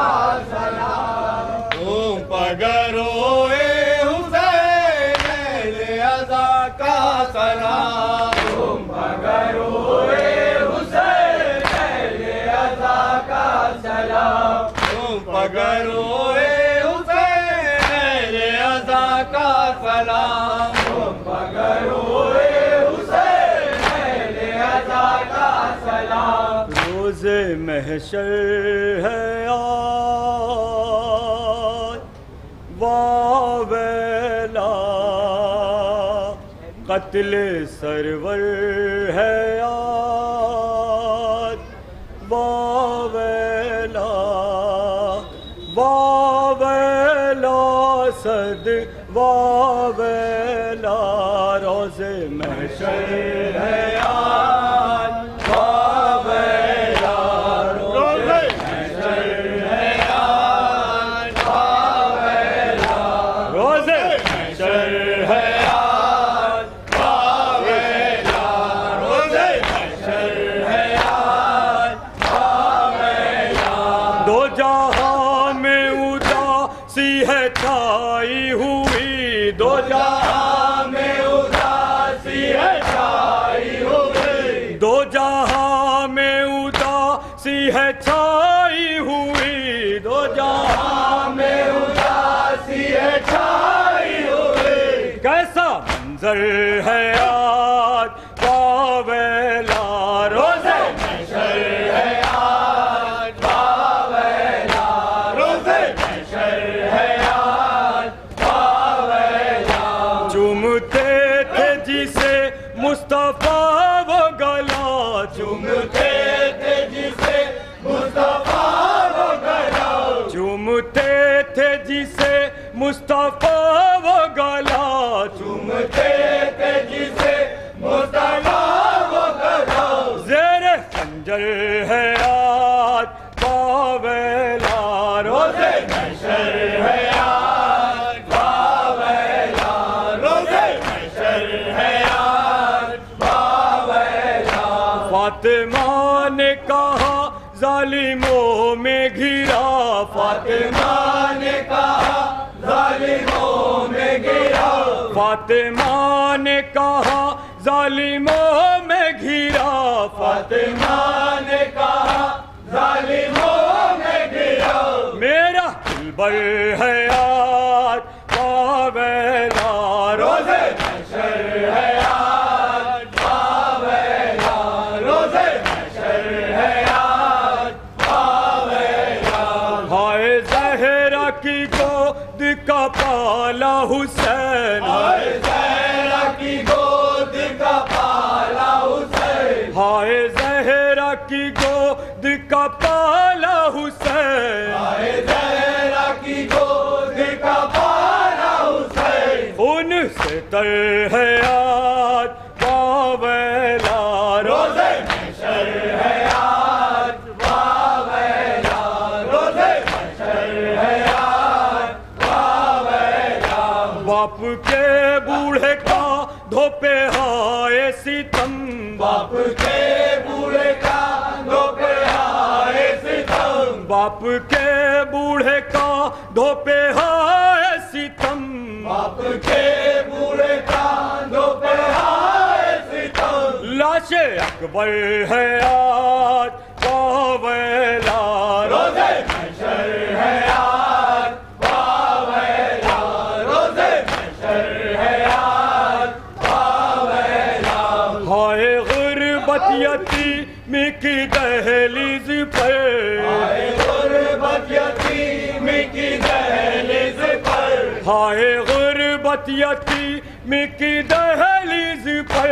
سلام تم مگر روئے حسین لے عزا کا سلام تم مگر روئے حسین لے عزا کا سلام تم مگر روئے حسین لے عزا کا سلام تم مگر روئے حسین لے عزا کا سلام روز محشر ہے آج واویلا قتل سرور ہے آج واویلا واویلا صد واویلا روز محشر ہے آج واویلا روز محشر ہے آج واویلا روز محشر ہے آج واویلا روز محشر ہے آج واویلا دو جہاں میں اداسی ہے چھائی ہوئی دو جہاں میں اداسی ہے چھائی ہوئی دو جہاں میں اداسی ہے چھائی ہوئی دو جہاں میں اداسی ہے چھائی ہوئی کیسا منظر ہے آج واویلا روز محشر ہے آج واویلا روز محشر ہے آج واویلا چومتے تھے جسے مصطفیٰ وہ گلا چومتے تھے جسے مصطفیٰ وہ گلا چومتے تھے جسے مصطفیٰ وہ گلا چومتے تھے جسے مصطفیٰ وہ گلا زیر خنجر ہے آج واویلا روز محشر ہے آج واویلا روز محشر ہے آج واویلا فاطمہ نے کہا ظالموں میں گھرا فاطمہ نے کہا ظالموں میں گھرا فاطمہ نے کہا ظالموں میں گھرا فاطمہ نے کہا ظالموں میں گھرا میرا دلبر ہے آج واویلا روز محشر ہے آج واویلا روز محشر ہے آج واویلا ہائے زہرا کی گود کا پالا حسین ہائے زہرا کی گود کا پالا حسین ہائے زہرا کی گود کا پالا حسین ہائے زہرا کی گود کا پالا حسین خون سے تر ہے آج واویلا روز محشر ہے آج واویلا روز محشر ہے آج واویلا باپ کے بوڑھے کا دھوپے ہائے ستم باپ کے بوڑھے کا دھوپے ہائے ستم باپ کے بوڑھے کا دھوپے ہائے ستم باپ کے بوڑھے کا دھوپے ہائے ستم لاش اکبر ہے آج واویلا روز محشر ہے آج واویلا روز محشر ہے آج واویلا ہائے غربت یتیم کی دہلیز پر ہائے غربت یتیم کی دہلیز پر ہائے غربت یتیم کی دہلیز پر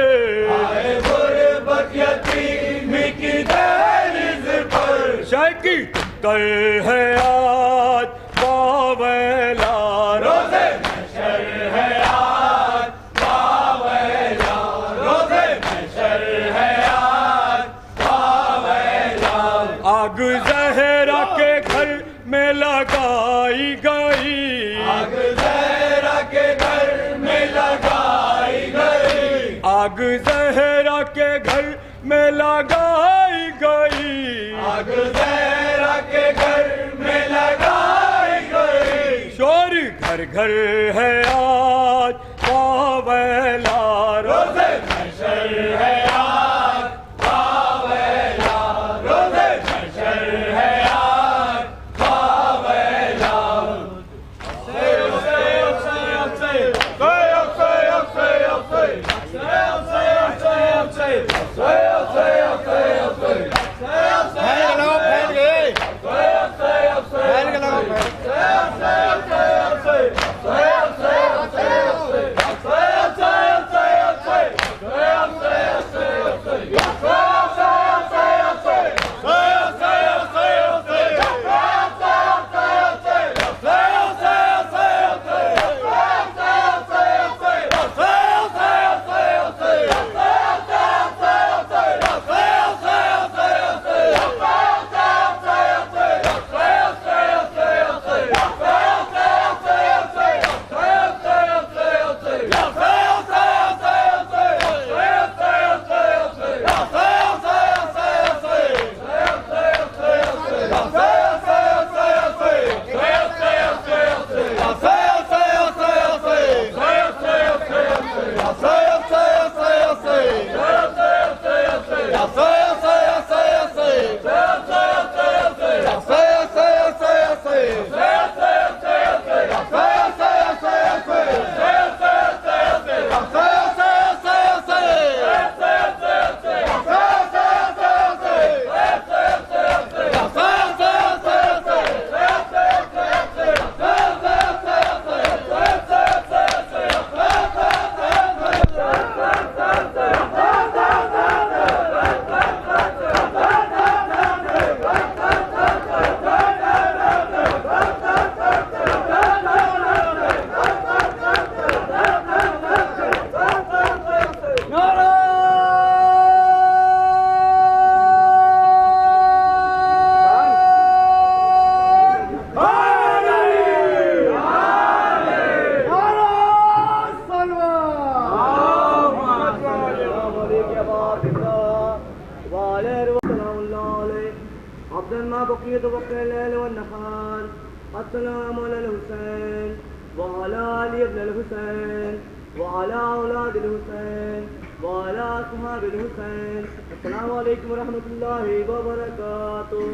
ہائے غربت یتیم کی دہلیز پر شاہ کی کر ہے آج باویلا روزے محشر ہے آج باویلا روزے محشر ہے آج باویلا آگ زہرا کے گھر میں لگائی گئی آگ زہرا کے گھر میں لگائی گئی آگ زہرا کے گھر میں لگائی گئی آگ زہرا کے گھر میں لگائی گئی شور گھر گھر ہے آج باویلا روزے محشر ہے آج باویلا روزے محشر ہے آج باویلا السلام على الحسين وعلى علي بن الحسين وعلى أولاد الحسين وعلى أصحاب الحسين. السلام عليكم ورحمة الله وبركاته.